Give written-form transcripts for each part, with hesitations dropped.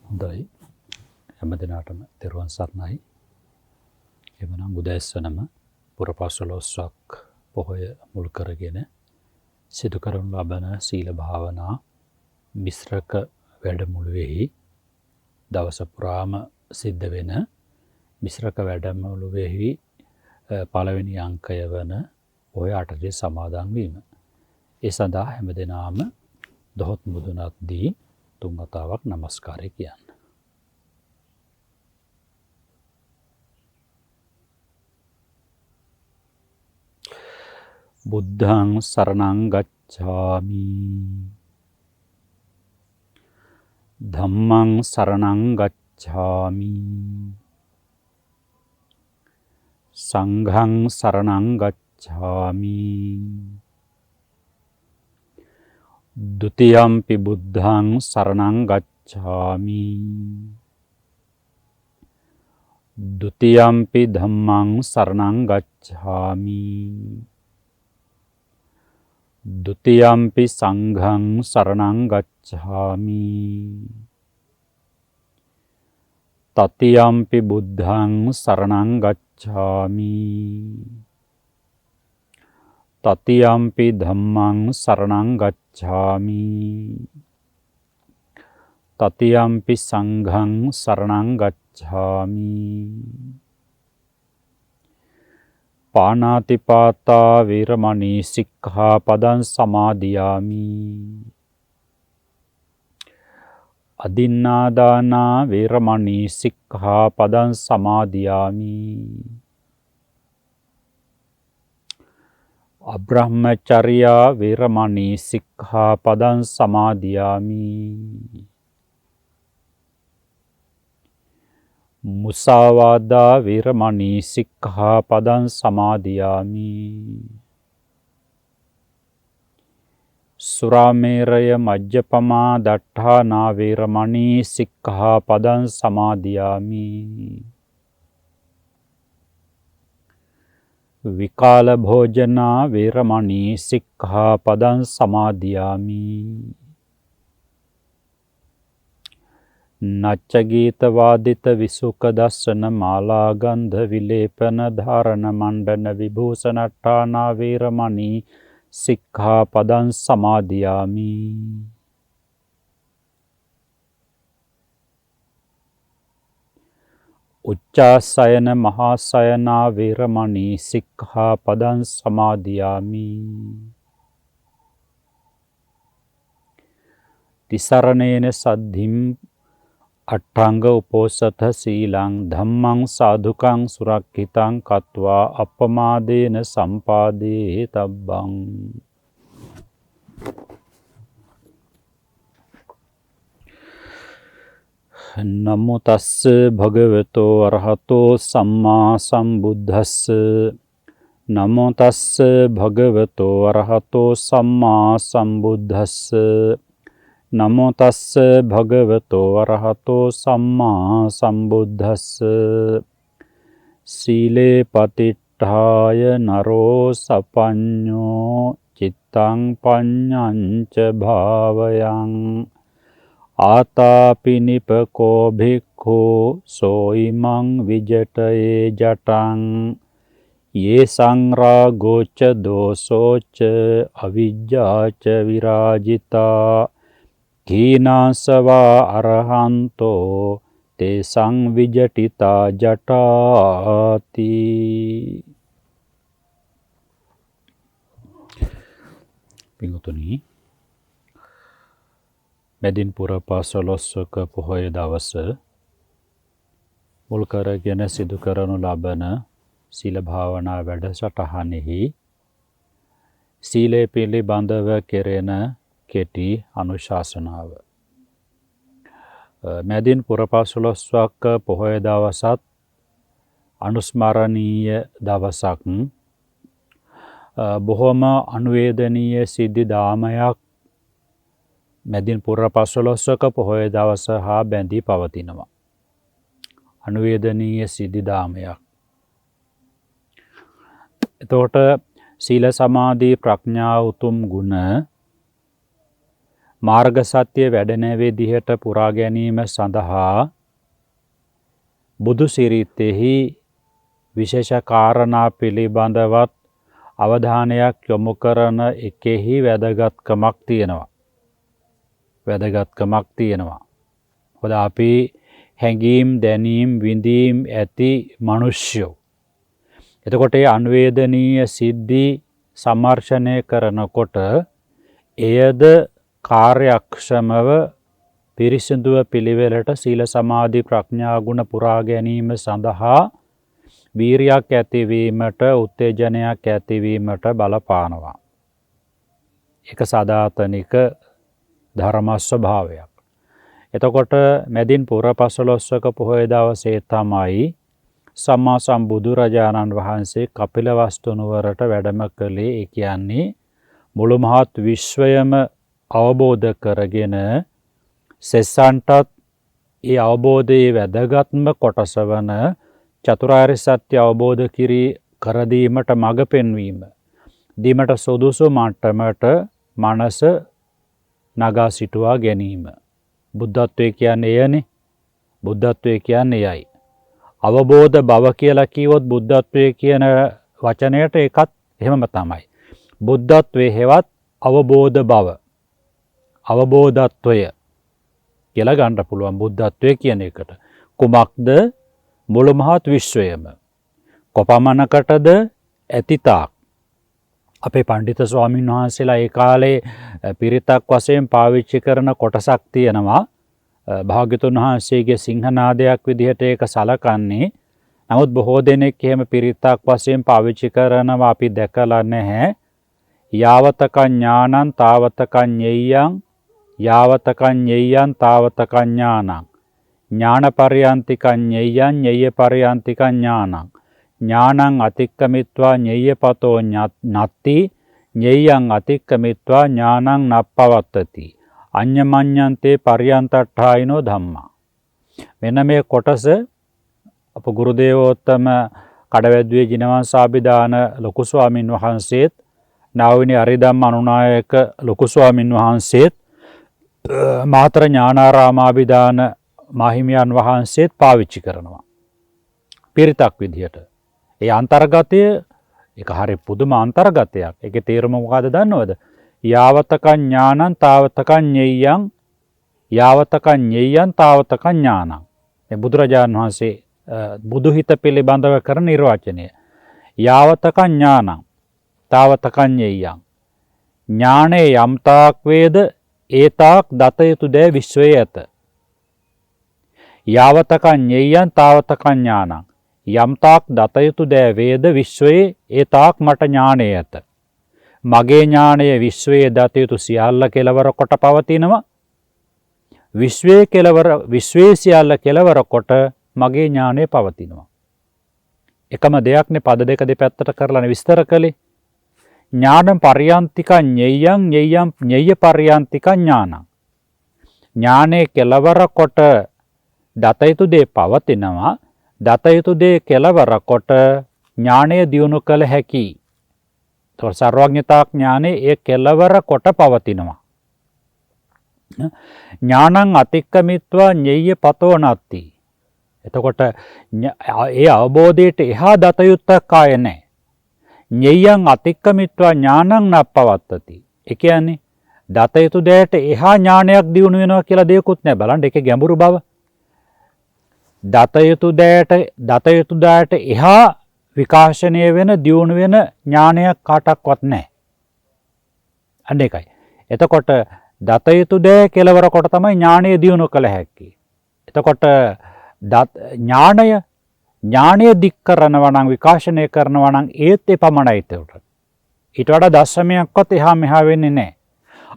හොඳයි හැම දිනකටම තෙරුවන් සරණයි. එවනම් උදෑසනම පුරපසළොස්වක් පොහොය මුල් කරගෙන සිදු කරනු ලබන සීල භාවනා මිශ්‍රක වැඩමුළුවේහි දවස පුරාම සිද්ධ වෙන මිශ්‍රක වැඩමුළුවේහි පළවෙනි අංකය වන පොහොය 8 සමාදන් වීම. ඒ සඳහා හැම දිනම දොහොත් මුදුනක් දී 3 වතාවක් නමස්කාරය කියන්න. බුද්ධං සරණං ගච්ඡාමි. ධම්මං සරණං ගච්ඡාමි. සංඝං සරණං ගච්ඡාමි. ဒုတိယံ පි බුද්ධං සරණං ගච්ඡාමි. ဒုတိယံ පි ධම්මං සරණං ගච්ඡාමි. ဒုတိယံ පි සංඝං සරණං ගච්ඡාමි. တတိယံ පි බුද්ධං සරණං ගච්ඡාමි. တတိယံ පි ධම්මං සරණං ගච්ඡාමි. တတိယံ පි සංඝං සරණං ගච්ඡාමි. පාණාතිපාතා වේරමණී සික්ඛාපදං සමාදියාමි. අදින්නාදානා වේරමණී සික්ඛාපදං සමාදියාමි. අබ්‍රහ්මචර්යා වේරමණී සික්ඛාපදං සමාදියාමි. මුසාවාදා වේරමණී සික්ඛාපදං සමාදියාමි. සුරාමේරය මජ්ජපමා දට්ඨානා වේරමණී සික්ඛාපදං සමාදියාමි. විකාල භෝජනා වේරමණී සික්ඛාපදං සමාදියාමි. නච්ච ගීත වාදිත විසුක දස්සන මාලා ගන්ධ විලේපන ධාරණ මණ්ඩන විභූෂණට්ඨානා වේරමණී සික්ඛාපදං සමාදියාමි. උච්චාසයන මහාසයනා වේරමණී සික්ඛාපදං සමාදියාමි. තිසරණේන සද්ධිම් අට්ඨංග උපෝසත සීලං ධම්මං සාධුකං සුරක්ඛිතං කତ୍වා අපමාදේන සම්පාදේ තබ්බං. නමෝ තස්ස භගවතෝ අරහතෝ සම්මා සම්බුද්දස්ස. නමෝ තස්ස භගවතෝ අරහතෝ සම්මා සම්බුද්දස්ස. නමෝ තස්ස භගවතෝ අරහතෝ සම්මා සම්බුද්දස්ස. සීලේ පතිට්ඨාය නරෝ සපඤ්ඤෝ චිත්තං පඤ්ඤංච භාවයං. ආතාපි නිපකෝ භික්ඛෝ සෝයිමං විජටයේ ජටං. යේ සංරාගෝච දෝසෝච අවිජ්ජාච විරාජිතා. කීනාසවා අරහන්තෝ තේසං විජටිතා ජටාති. පිංගුතුනි, මැදින් පුර පසළොස්වක පොහොය දවස මුල් කරගෙන සිදු කරනු ලබන සීල භාවනා වැඩසටහනෙහි සීලය පිළිබඳව කෙරෙන කෙටි අනුශාසනාව. මැදින් පුර පසළොස්වක පොහොය දවසත් අනුස්මරණීය දවසක්. බොහොම අනුවේදනීය සිද්ධි දාමයක් මැදින් පුර පසළොස්වක පොහොය දවස හා බැඳී පවතිනවා. අනුවේදනීය සිද්ධි දාමයක්. එතකොට සීල සමාධි ප්‍රඥා උතුම් ගුණ මාර්ග සත්‍ය වැඩෙන විදිහට පුරා ගැනීම සඳහා බුදු සිරිතෙහි විශේෂ කාරණා පිළිබඳවත් අවධානයක් යොමු කරන එකෙහි වැදගත්කමක් තියෙනවා. මොකද අපි හැඟීම් දැනීම් විඳීම් ඇති මිනිස්සුયો. එතකොට ඒ අන්වේදනීය සිද්ධි සමර්ෂණය කරනකොට එයද කාර්යක්ෂමව පිරිසිදුව පිළිවෙලට සීල සමාධි ප්‍රඥා ගුණ පුරා ගැනීම සඳහා වීරියක් ඇතිවීමට උත්තේජනයක් ඇතිවීමට බලපානවා. ඒක සදාතනික ධර්ම ස්වභාවයක්. එතකොට මැදින් පුර 15 පොහොය දවසේ තමයි සම්මා සම්බුදුරජාණන් වහන්සේ කපිලවස්තු නුවරට වැඩම කළේ. ඒ කියන්නේ මුළු මහත් විශ්වයම අවබෝධ කරගෙන සෙස්සන්ටත් ඒ අවබෝධයේ වැදගත්ම කොටස වන චතුරාර්ය සත්‍ය අවබෝධ කර දීමට මඟ පෙන්වීම දීමට සුදුසු මට්ටමට මනස නගා සිටුවා ගැනීම. බුද්ධත්වයේ කියන්නේ එයනේ. බුද්ධත්වයේ කියන්නේ එයයි. අවබෝධ බව කියලා කිව්වොත් බුද්ධත්වයේ කියන වචනයට ඒකත් එහෙමම තමයි. බුද්ධත්වයේ හෙවත් අවබෝධ බව. අවබෝධත්වය කියලා ගන්න පුළුවන් බුද්ධත්වයේ කියන එකට. කුමක්ද? මුළු මහත් විශ්වයම. කොපමණකටද? ඇතිතාක්. අපේ පඬිත ස්වාමීන් වහන්සේලා ඒ කාලේ පිරිතක් වශයෙන් පාවිච්චි කරන කොටසක් තියෙනවා. භාග්‍යතුන් වහන්සේගේ සිංහනාදයක් විදිහට ඒක සලකන්නේ. නමුත් බොහෝ දෙනෙක් එහෙම පිරිතක් වශයෙන් පාවිච්චි කරනවා අපි දැකලා නැහැ. යාවතකං ඥානං තාවතකං ඤෙය්‍යං යාවතකං ඤෙය්‍යං තාවතකං ඥානං ඥානපරියන්තිකං ඤෙය්‍යං ඤෙය්‍යපරියන්තිකං ඥානං ඥානං අතික්කමිත්වා ඤෙය්‍යපතෝ නත්ති ඤෙය්‍යං අතික්කමිත්වා ඥානං නප්පවත්තති අඤ්ඤමඤ්ඤන්තේ පරියන්තට්ඨායිනෝ ධම්මා. මෙන්න මේ කොටස අප ගුරුදේවෝත්තම කඩවැද්දුවේ ජිනවංශාභිදාන ලොකු ස්වාමින් වහන්සේත් නාවිනි අරිධම්ම අනුනායක ලොකු ස්වාමින් වහන්සේත් මාතර ඥානාරාමාභිදාන මාහිමියන් වහන්සේත් පාවිච්චි කරනවා පිරිතක් විදිහට. ඒ අන්තර්ගතය ඒක හරි පුදුම අන්තර්ගතයක්. ඒකේ තේරුම මොකද්ද දන්නවද? යාවතකං ඥානං තාවතකං ඤෙය්‍යං යාවතකං ඤෙය්‍යං තාවතකං ඥානං. මේ බුදුරජාණන් වහන්සේ බුදුහිත පිළිබඳව කරන නිර්වචනය. යාවතකං ඥානං තාවතකං ඤෙය්‍යං. ඥානේ යම්තාක් වේද ඒතාක් දත යුතු දෑ විශ්වයේ ඇත. යාවතකං ඤෙය්‍යං තාවතකං ඥානං. යම්තාක් දත යුතු දෑ වේද විශ්වයේ ඒතාක් මට ඥානය ඇත. මගේ ඥානය විශ්වයේ දත යුතු සියල්ල කෙලවර කොට පවතිනවා. විශ්වයේ සියල්ල කෙලවර කොට මගේ ඥානය පවතිනවා. එකම දෙයක්නේ පද දෙක දෙපැත්තට කරලා විස්තර කළේ. ඥානං පරියන්තිකං ඤෙය්‍යං ඤෙය්‍යං ඤෙය්‍ය පරියන්තිකං ඥානං. ඥානේ කෙලවර කොට දත යුතු දේ පවතිනවා. දත යුතු දේ කෙලවර කොට ඥානය දියුණු කළ හැකියි. තොර සර්වඥතා ඥානේ ඒ කෙලවර කොට පවතිනවා. ඥානං අතික්කමිත්වා ඤෙය්‍ය පතෝ නත්ති. එතකොට ඒ අවබෝධයට එහා දත යුත්තක් ආයේ නැහැ. ඤෙය්‍යං අතික්කමිත්වා ඥානං නප්පවත්තති. ඒ කියන්නේ දත යුතු දෙයට එහා ඥානයක් දියුණු වෙනවා කියලා දෙයක්වත් නැහැ. බලන්න ඒකේ ගැඹුරු බව. දත යුතු දයට එහා විකාශනය වෙන දියුණු වෙන ඥානයක් කාටවත් නැහැ. අන්න ඒකයි. එතකොට දත යුතු දේ කෙලවර කොට තමයි ඥානය දියුණු කළ හැකි. එතකොට ඥානය දික් කරනවා නම් විකාශනය කරනවා නම් ඒත් එපමණයි ඒකට. ඊට වඩා දශමයක්වත් එහා මෙහා වෙන්නේ නැහැ.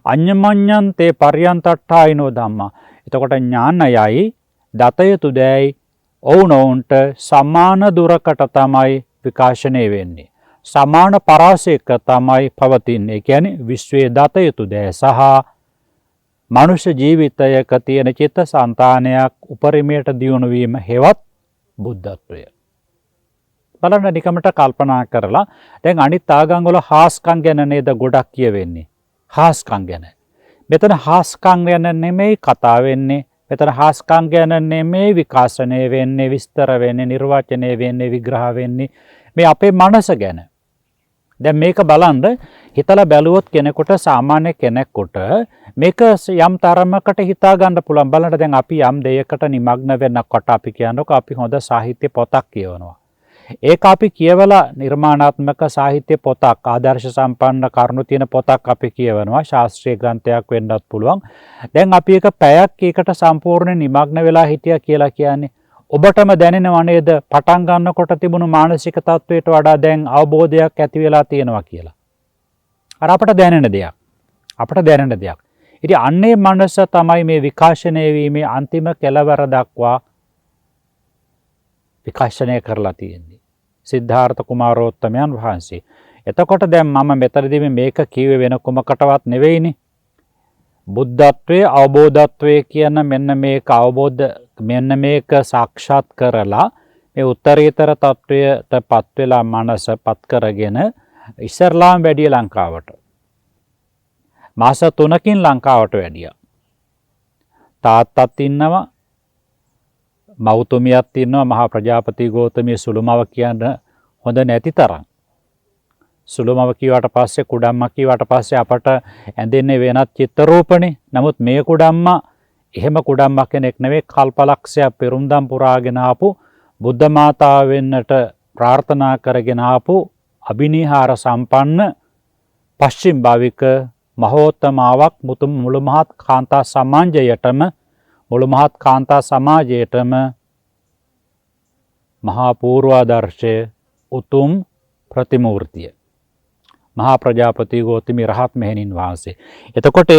අඤ්ඤමඤ්ඤන්තේ පරියන්තට්ඨායිනෝ ධම්මා. එතකොට ඥානයයි දත යුතු දෑයි ඔවුනොවුන්ට සමාන දුරකට තමයි විකාශනය වෙන්නේ. සමාන පරාසයක තමයි පවතින්නේ. ඒ කියන්නේ විශ්වයේ දත යුතු දෑ සහ මනුෂ්‍ය ජීවිතයක තියෙන චිත්ත සංතානයක් උපරිමයට දියුණු වීම හේවත් බුද්ධත්වය. බලන්න නිකමට කල්පනා කරලා දැන් අනිත් ආගම් වල හාස්කම් ගැන නේද ගොඩක් කියවෙන්නේ. හාස්කම් ගැන. මෙතන හාස්කම් ගැන නෙමෙයි කතා වෙන්නේ. මෙතන හාස්කම් ගැන නෙමෙයි විකාශනය වෙන්නේ, විස්තර වෙන්නේ, නිර්වචනය වෙන්නේ, විග්‍රහ වෙන්නේ. මේ අපේ මනස ගැන. දැන් මේක බලන්න හිතලා බැලුවොත් කෙනෙකුට, සාමාන්‍ය කෙනෙකුට මේක යම් තරමකට හිතා ගන්න පුළුවන්. බලන්න දැන් අපි යම් දෙයකට නිමග්න වෙනකොට අපි කියනකො අපි හොඳ සාහිත්‍ය පොතක් කියවනවා. ඒක අපි කියවලා නිර්මාණාත්මක සාහිත්‍ය පොතක්, ආදර්ශ සම්පන්න කරුණු තියෙන පොතක් අපි කියවනවා. ශාස්ත්‍රීය ග්‍රන්ථයක් වෙන්නත් පුළුවන්. දැන් අපි එක පැයක් ඒකට සම්පූර්ණ නිමග්න වෙලා හිටියා කියලා කියන්නේ ඔබටම දැනෙනව නේද පටන් ගන්නකොට තිබුණු මානසික තත්වයට වඩා දැන් අවබෝධයක් ඇති වෙලා තියෙනවා කියලා. අර අපට දැනෙන දෙයක්. අපට දැනෙන දෙයක්. ඉතින් අන්නේ මනස තමයි මේ විකාශනය වීමේ අන්තිම කෙලවර දක්වා විකාශනය කරලා තියෙන්නේ. සිද්ධාර්ථ කුමාරෝත්තමයන් වහන්සේ. එතකොට දැන් මම මෙතනදී මේක කිව්වේ වෙන කොමකටවත් නෙවෙයිනේ. බුද්ධත්වයේ අවබෝධත්වයේ කියන මෙන්න මේක අවබෝධ, මෙන්න මේක සාක්ෂාත් කරලා මේ උත්තරීතර තත්වයට පත් වෙලා මනස පත් කරගෙන ඉස්සරලාම වැඩි ලංකාවට. මාස 3කින් ලංකාවට වැඩියා. තාත්තත් ඉන්නවා, මව්තුමියක් ඉන්නවා. මහා ප්‍රජාපති ගෞතමිය සුළුමව කියන්න හොඳ නැති තරම්. සුළුමව කියවට පස්සේ, කුඩම්ම කියවට පස්සේ අපට ඇඳෙන්නේ වෙනත් චිත්‍රරූපනේ. නමුත් මේ කුඩම්ම එහෙම කුඩම්ම කෙනෙක් නෙවෙයි. කල්පලක්ෂයක් පෙරුම්දම් පුරාගෙන ආපු බුද්ධ මාතාව වෙන්නට ප්‍රාර්ථනා කරගෙන ආපු අභිනිහාර සම්පන්න පශ්චිම භාවික මහෝත්තමාවක් මුළු මහත් කාන්තා සමාජයටම, මුළු මහත් කාන්තා සමාජයටම මහා පූර්වාදර්ශය, උතුම් ප්‍රතිමූර්තිය. මහා ප්‍රජාපති ගෞතමී රහත් මෙහෙණින් වහන්සේ. එතකොට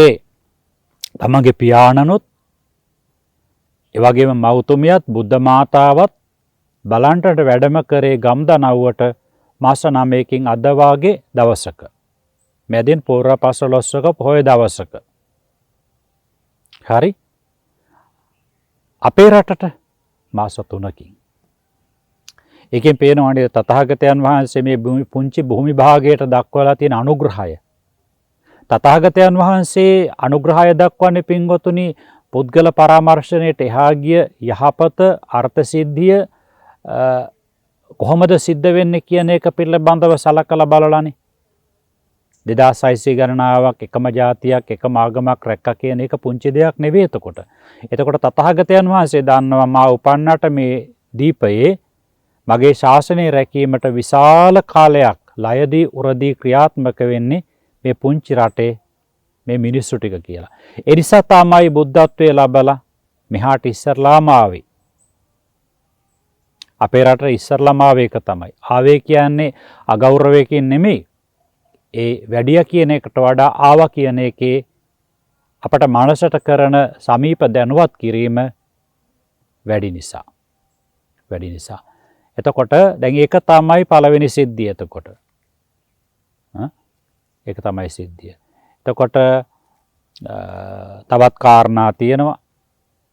තමගේ පියාණනුත්, එවැගේම මව්තුමියත්, බුද්ධ මාතාවත් බලන්ටට වැඩම කරේ ගම්දනව්වට මාස 9කින් අද වාගේ දවසක. මැදින් පූර්ව පසළොස්වක පොහොය දවසක. හරි? අපේ රටට මාස 3කින්. ඒකෙන් පේනවනේ තථාගතයන් වහන්සේ මේ පුංචි භූමි භාගයට දක්වලා තියෙන අනුග්‍රහය. තථාගතයන් වහන්සේ අනුග්‍රහය දක්වන්නේ පින්වතුනි පුද්ගල පරාමර්ශණයට එහා ගිය යහපත, අර්ථ සිද්ධිය කොහොමද සිද්ධ වෙන්නේ කියන එක පිළිබඳව සලකලා බලලානේ. 2600 ගණනාවක් එකම ජාතියක්, එකම ආගමක් රැක්කා කියන එක පුංචි දෙයක් නෙවෙයි. එතකොට තථාගතයන් වහන්සේ දන්නවා මා උපන්නට මේ දීපයේ මගේ ශාසනය රැකීමට විශාල කාලයක් ලයදී උරදී ක්‍රියාත්මක වෙන්නේ මේ පුංචි රටේ මේ මිනිස්සු ටික කියලා. ඒ නිසා තමයි බුද්ධත්වයේ ලැබලා මෙහාට ඉස්සරලාම ආවේ. අපේ රටේ ඉස්සරලාම ආවේ එක තමයි. ආවේ කියන්නේ අගෞරවයකින් නෙමෙයි. ඒ වැඩිය කියන එකට වඩා ආවා කියන එකේ අපට මනසට කරන සමීප දැනුවත් කිරීම වැඩි නිසා. එතකොට දැන් ඒක තමයි පළවෙනි සිද්ධිය. එතකොට ඒක තමයි සිද්ධිය. එතකොට තවත් කාරණා තියෙනවා.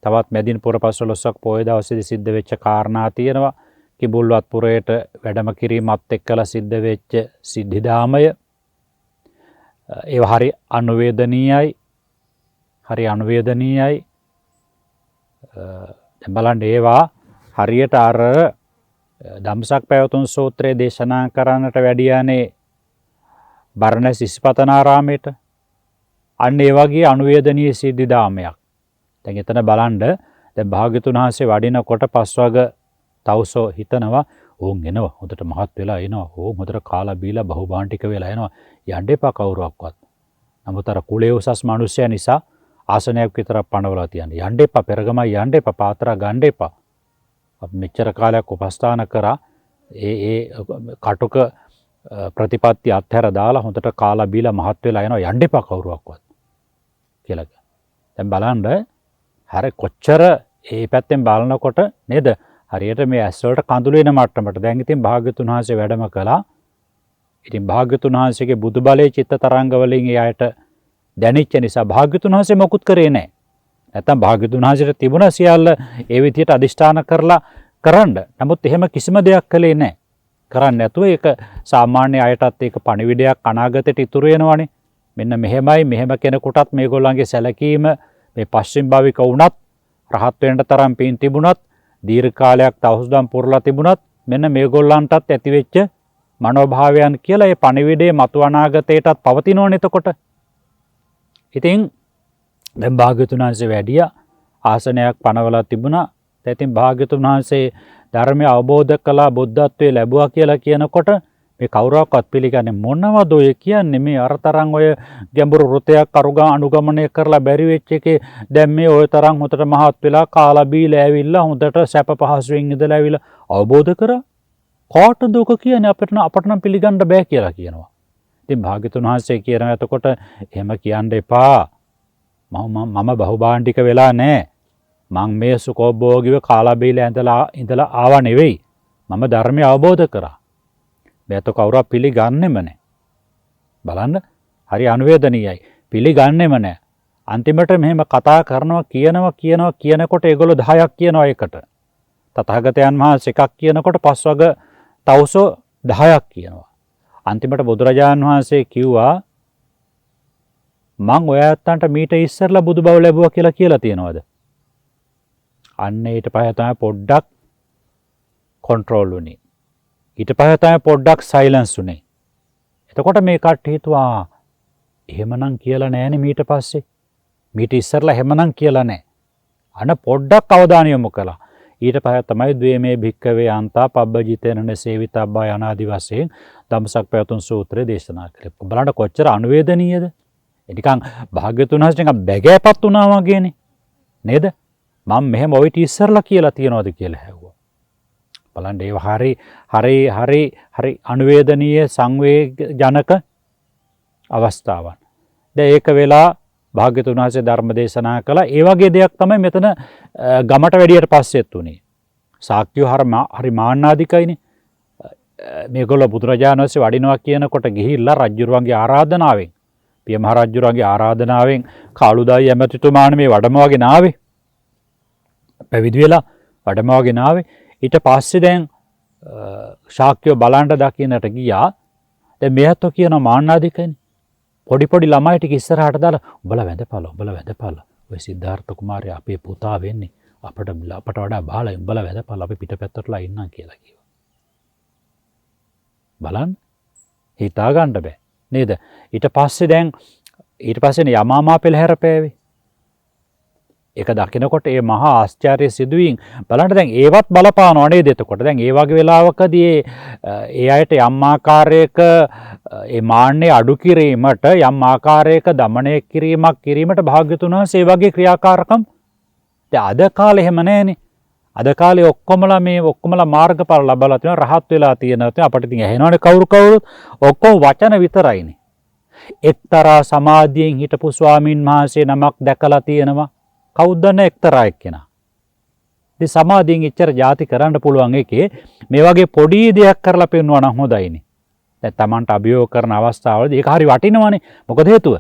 තවත් මැදින් පුර පසළොස්වක පොය දවසේදී සිද්ධ වෙච්ච කාරණා තියෙනවා. කිඹුල්වත් පුරයට වැඩම කිරීමත් එක්කලා සිද්ධ වෙච්ච සිද්ධිදාමය. ඒවා හරි අනුවේදනීයයි. දැන් බලන්න ඒවා හරියට අර ධම්සක් පැවතුම් සූත්‍රයේ දේශනා කරන්නට වැඩියානේ බරණැස් ඉසිපතනාරාමයට. අන්න ඒ වගේ අනුවේදනීය සිද්ධිදාමයක්. දැන් එතන බලන්න දැන් භාග්‍යතුන් වහන්සේ වඩිනකොට පස්වග තවුසෝ හිතනවා ඕන් එනවා හොඳට මහත් වෙලා එනවා. ඕන් හොඳට කාලා බීලා බහුභාණ්ඩික වෙලා එනවා. යන්න එපා කවුරුවක්වත්. නමුත් අර කුලේ උසස් මිනිස්සයා නිසා ආසනයක් විතරක් පනවලා තියන්නේ. යන්න එපා, පෙරගමයි යන්න එපා, පාත්‍රා ගන්න එපා. අපි මෙච්චර කාලයක් උපස්ථාන කරා. ඒ කටුක ප්‍රතිපත්ති අත්හැර දාලා හොඳට කාලා බීලා මහත් වෙලා එනවා. යන්න එපා කවුරුවක්වත් කියලා. දැන් බලන්න හරි කොච්චර ඒ පැත්තෙන් බලනකොට නේද හරියට මේ ඇස් වලට කඳුළු එන මට්ටමට. දැන් ඉතින් භාග්‍යතුන් වහන්සේ වැඩම කළා. ඉතින් භාග්‍යතුන් වහන්සේගේ බුදු බලයේ චිත්ත තරංග වලින් ඒ අයට දැනෙච්ච නිසා භාග්‍යතුන් වහන්සේ මොකුත් කරේ නැහැ. නැත්තම් භාග්‍යතුන් වහන්සේට තිබුණ සියල්ල ඒ විදිහට අදිෂ්ඨාන කරලා කරන්න. නමුත් එහෙම කිසිම දෙයක් කළේ නැහැ. කරන්නේ නැතුව ඒක සාමාන්‍ය අයටත් ඒක පණිවිඩයක් අනාගතයට ඉතුරු වෙනවනේ. මෙන්න මෙහෙම කෙනෙකුටත් මේගොල්ලන්ගේ සැලකීම මේ පස්චිම භාවික වුණත් රහත් වෙන්න තරම් පින් තිබුණත් දීර්ඝ කාලයක් තවුස්දම් පුරලා තිබුණත් මෙන්න මේගොල්ලන්ටත් ඇතිවෙච්ච මනෝභාවයන් කියලා ඒ පණිවිඩයේ මතු අනාගතයටත් පවතිනෝනේ එතකොට. ඉතින් දැන් භාග්‍යවතුන් වහන්සේ වැඩියා ආසනයක් පනවලා තිබුණා. ඉතින් භාග්‍යවතුන් වහන්සේ ධර්මය අවබෝධ කළා බුද්ධත්වයේ ලැබුවා කියලා කියනකොට මේ කවුරක්වත් පිළිගන්නේ මොනවද ඔය කියන්නේ මේ අරතරන් ඔය ගැඹුරු වෘතයක් අනුගමනය කරලා බැරි වෙච්ච එකේ දැන් මේ ඔය තරම් හොතට මහත් වෙලා කාලා බීලා ඇවිල්ලා හොඳට සැප පහසුවෙන් ඉඳලා ඇවිල්ලා අවබෝධ කරා කාටද ඔක කියන්නේ අපට නම් පිළිගන්න බෑ කියලා කියනවා. ඉතින් භාග්‍යවතුන් වහන්සේ කියනවා එතකොට එහෙම කියන්න එපා. මම බහුභාණ්ඩික වෙලා නැහැ. මං මේ සුඛෝභෝගීව කාලා බීලා ඉඳලා ආවා නෙවෙයි. මම ධර්මය අවබෝධ කරා. මේක කවුරුත් පිළිගන්නෙම නැහැ. බලන්න හරි අනුවේදනීයයි. පිළිගන්නෙම නැහැ. අන්තිමට මෙහෙම කතා කරනවා කියනකොට ඒගොල්ලෝ 10ක් කියනවා එකට. තථාගතයන් වහන්සේ එකක් කියනකොට පස්වග තවුසෝ 10ක් කියනවා. අන්තිමට බුදුරජාණන් වහන්සේ කිව්වා මං ඔය ඇත්තන්ට මීට ඉස්සරලා බුදු බව ලැබුවා කියලා තියනවාද? අන්න ඊට පස්සේ තමයි පොඩ්ඩක් කන්ට්‍රෝල් වුනේ. ඊට පස්සේ තමයි පොඩ්ඩක් සයිලන්ස් වුනේ. එතකොට මේ කට්ටිය හිතුවා එහෙමනම් කියලා නෑනේ මීට පස්සේ. මීට ඉස්සරලා එහෙමනම් කියලා නෑ. අන්න පොඩ්ඩක් අවධානය යොමු කළා. ඊට පස්සේ තමයි ද්වේමේ භික්කවේ අන්තා පබ්බජිතේන සේවිතබ්බා යනාදි වශයෙන් ධම්සක් පැවතුම් සූත්‍රය දේශනා කළේ. බලන්න කොච්චර අනුවේදනීයද? නිකන් භාග්‍යවතුන් වහන්සේ නිකන් බැගෑපත් වුණා වගේනේ. නේද? මම මෙහෙම ඔයිට ඉස්සරලා කියලා තියනවාද කියලා හැවුවා. බලන්න ඒව හරි අනුවේදනීය සංවේගජනක අවස්ථාවන්. දැන් ඒක වෙලා භාග්‍යවතුන් වහන්සේ ධර්ම දේශනා කළා. ඒ වගේ දෙයක් තමයි මෙතන ගමට වැඩියට පස්සෙත් උනේ. ශාක්‍යෝ හරි මාන්නාධිකයිනේ. මේගොල්ලෝ බුදුරජාණන් වහන්සේ වඩිනවා කියනකොට ගිහිල්ලා රජුරුවන්ගේ ආරාධනාවෙන් පිය මහ රජුරුවන්ගේ ආරාධනාවෙන් කාළුදායි ඇමතිතුමාණ මේ වඩමවගෙන ආවේ. පැවිදි වෙලා වඩමවගෙන ආවේ. ඊට පස්සේ දැන් ශාක්‍යෝ බලන්න දකින්නට ගියා. දැන් මෙයත්ෝ කියන මාන්නාධිකයිනේ. පොඩි ළමයි ටික ඉස්සරහට දාලා උඹලා වැඳපළ. ඔය සිද්ධාර්ථ කුමාරයා අපේ පුතා වෙන්නේ. අපට වඩා බාලයි. උඹලා වැඳපළ අපි පිටපැත්තටලා ඉන්නම් කියලා කිව්වා. බලන්න හිතා ගන්න බෑ නේද? ඊට පස්සේ යමාමා පෙළහැර පෑවේ. ඒක දකිනකොට ඒ මහා ආශ්චර්ය සිදුවීම් බලන්න දැන් ඒවත් බලපානව නේද? එතකොට දැන් ඒ වගේ වෙලාවකදී ඒ අයට යම් ආකාරයක ඒ මාන්නේ අඩු කිරීමට යම් ආකාරයක දමනය කිරීමට භාග්‍යවතුන් වහන්සේ ඒ වගේ ක්‍රියාකාරකම් දැන් අද කාලේ එහෙම නැහැනේ. අද කාලේ ඔක්කොමලා මාර්ගඵල ලබලා තියෙනවා රහත් වෙලා තියෙනවා. අපිට ඉතින් ඇහෙනවනේ කවුරුත් ඔක්කොම වචන විතරයිනේ. එක්තරා සමාධියෙන් හිටපු ස්වාමින් වහන්සේ නමක් දැකලා තියෙනවා. කවුද දන්න එක්තරා එක්කෙනා. ඉතින් සමාධියෙන් ඉච්චර ಜಾති කරන්න පුළුවන් එකේ මේ වගේ පොඩි දෙයක් කරලා පෙන්වනවා නම් හොඳයිනේ. දැන් Tamanට අභියෝග කරන අවස්ථාවලදී ඒක හරි වටිනවනේ. මොකද හේතුව?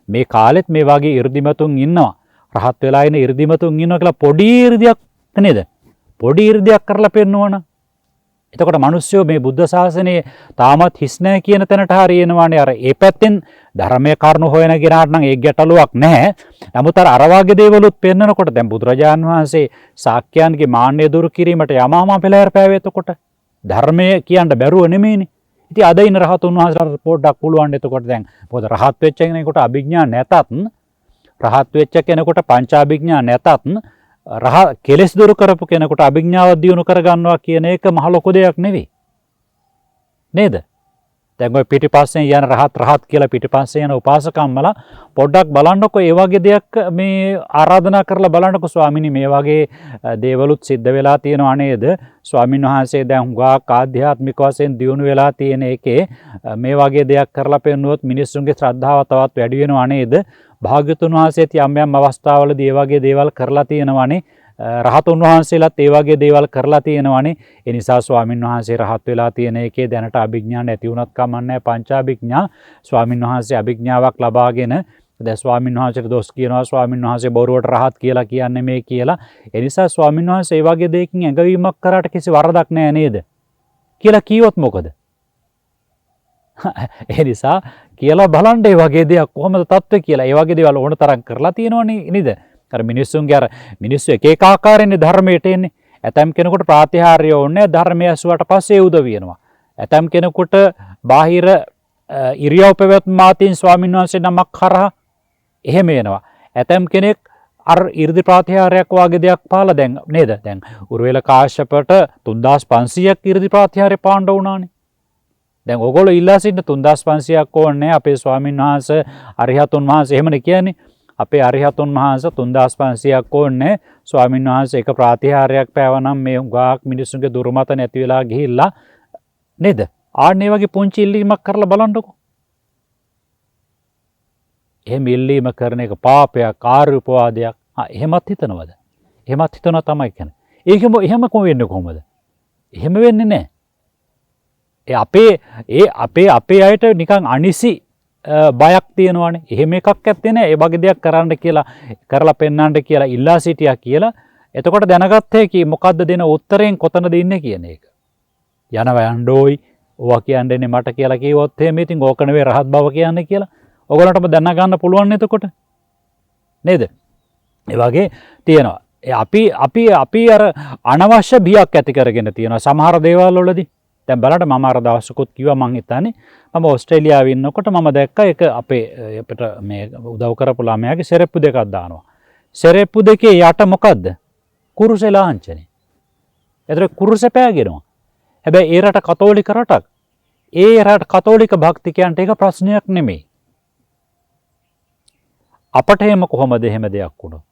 මේ කාලෙත් මේ වගේ 이르දිමතුන් ඉන්නවා. රහත් වෙලා ඉන්න 이르දිමතුන් ඉන්නවා කියලා පොඩි 이르දියක් නේද? පොඩි 이르දියක් කරලා පෙන්වනවා. එතකොට මිනිස්සුયો මේ බුද්ධ ශාසනයේ තාමත් හිස් නැහැ කියන තැනට හරි එනවානේ. අර ඒ පැත්තෙන් ධර්මයේ කරුණු හොයන කෙනාට නම් ඒ ගැටලුවක් නැහැ. නමුත් අර වාගේ දේවලුත් පෙන්නකොට දැන් බුදුරජාන් වහන්සේ ශාක්‍යයන්ගේ මාන්නය දුරු කිරීමට යමාමා පෙළහැර පෑවේ. එතකොට ධර්මයේ කියන්න බැරුව නෙමෙයිනේ. ඉතින් අද ඉන්න රහතුන් වහන්සේලාට පොඩ්ඩක් පුළුවන්. එතකොට දැන් මොකද රහත් වෙච්ච කෙනෙකුට අභිඥා නැතත් රහත් වෙච්ච කෙනෙකුට පංචාභිඥා නැතත් කෙලෙස් දුරු කරපු කෙනෙකුට අභිඥාව දියුණු කරගන්නවා කියන එක මහ ලොකු දෙයක් නෙවෙයි. නේද? දැන් ඔය පිටිපස්සෙන් යන රහත් කියලා පිටිපස්සෙන් යන උපාසකම්මලා පොඩ්ඩක් බලන්නකො ඒ වගේ දෙයක් මේ ආරාධනා කරලා බලන්නකො ස්වාමිනී මේ වගේ දේවලුත් සිද්ධ වෙලා තියෙනවා නේද? ස්වාමින් වහන්සේ දැන් හුඟක් ආධ්‍යාත්මික වශයෙන් දියුණු වෙලා තියෙන එකේ මේ වගේ දෙයක් කරලා පෙන්නුවොත් මිනිස්සුන්ගේ ශ්‍රද්ධාව තවත් වැඩි වෙනවා නේද? භාග්‍යතුන් වහන්සේත් යම් අවස්ථාවලදී ඒ වගේ දේවල් කරලා තියෙනවානේ. රහතුන් වහන්සේලාත් ඒ වගේ දේවල් කරලා තියෙනවානේ. ඒ නිසා ස්වාමින් වහන්සේ රහත් වෙලා තියෙන එකේ දැනට අභිඥා නැති වුණත් කමන්නේ පංචාභිඥා. ස්වාමින් වහන්සේ අභිඥාවක් ලබාගෙන දැන් ස්වාමින් වහන්සේට දොස් කියනවා ස්වාමින් වහන්සේ බොරුවට රහත් කියලා කියන්නේ මේ කියලා. ඒ නිසා ස්වාමින් වහන්සේ ඒ වගේ දෙයකින් ඇඟවීමක් කරාට කිසි වරදක් නැහැ නේද? කියලා කිව්වොත් මොකද? ඒ නිසා කියලා බලන්න ඒ වගේ දෙයක් කොහොමද තත්ත්වය කියලා. ඒ වගේ දේවල් ඕන තරම් කරලා තියෙනවනේ නේද? අර මිනිස්සුන්ගේ අර මිනිස්සු එක එක ආකාරයෙන් ධර්මයට එන්නේ. ඇතම් කෙනෙකුට ප්‍රාතිහාර්ය ඕනේ ධර්මය ඇසුවට පස්සේ උදව් වෙනවා. ඇතම් කෙනෙකුට බාහිර ඉරියව් පැවැත්ම මාතින් ස්වාමීන් වහන්සේ නමක් කරා එහෙම එනවා. ඇතම් කෙනෙක් අර 이르දි ප්‍රාතිහාර්යයක් වගේ දෙයක් පාලා දැන් නේද? දැන් උරුවෙල කාශ්‍යපට 3500ක් 이르දි ප්‍රාතිහාර්ය පාණ්ඩ වුණානේ. දැන් ඕගොල්ලෝ ඉල්ලා සිටින 3500ක් ඕනේ අපේ ස්වාමීන් වහන්සේ අරිහතුන් වහන්සේ එහෙමනේ කියන්නේ. අපේ අරිහතුන් වහන්සේ 3500ක් ඕනේ ස්වාමීන් වහන්සේ එක ප්‍රාතිහාර්යයක් පෑවනම් මේ උගාක් මිනිස්සුන්ගේ දුර්මත නැති වෙලා ගිහිල්ලා නේද? ආන්නේ වගේ පුංචි ඉල්ලීමක් කරලා බලන්නකෝ. එහෙම ඉල්ලීම කරන එක පාපයක්, ආර්යපවාදයක්. එහෙමත් හිතනවද? එහෙමත් හිතනවා තමයි කියන්නේ. ඒකම එහෙම කොහොම වෙන්නේ කොහොමද? එහෙම වෙන්නේ නැහැ. අපේ අයට නිකන් අනිසි බයක් තියෙනවානේ. එහෙම එකක් ඇත්තේ නැහැ. ඒ වගේ දෙයක් කරන්න කියලා කරලා පෙන්නන්න කියලා ඉල්ලා සිටියා කියලා. එතකොට දැනගත්තේ කි මොකද්ද දෙන උත්තරෙන් කොතනද ඉන්නේ කියන එක. යනවා යන්නෝයි ඕවා කියන්නේ මට කියලා කිව්වොත් එහෙම ඉතින් ඕක නෙවෙයි රහත් බව කියන්නේ කියලා. ඔයගොල්ලන්ටම දැන ගන්න පුළුවන් එතකොට. නේද? ඒ වගේ තියෙනවා. අපි අර අනවශ්‍ය බියක් ඇති කරගෙන තියෙනවා සමහර දේවල් වලදී. දැන් බලන්න මම අර දවසකුත් කිව්වා මං හිතන්නේ මම ඕස්ට්‍රේලියාවේ ඉන්නකොට මම දැක්කා ඒක අපිට මේ උදව් කරපු ළමයාගේ සෙරෙප්පු දෙකක් දානවා. සෙරෙප්පු දෙකේ යට මොකද්ද? කුරුසේ ලාංඡනේ. ඒතර කුරුසේ පෑගෙනවා. හැබැයි ඒ රට කතෝලික රටක්. ඒ රට කතෝලික භක්තිකයන්ට ඒක ප්‍රශ්නයක් නෙමෙයි. අපට එහෙම කොහොමද එහෙම දෙයක් වුණොත්?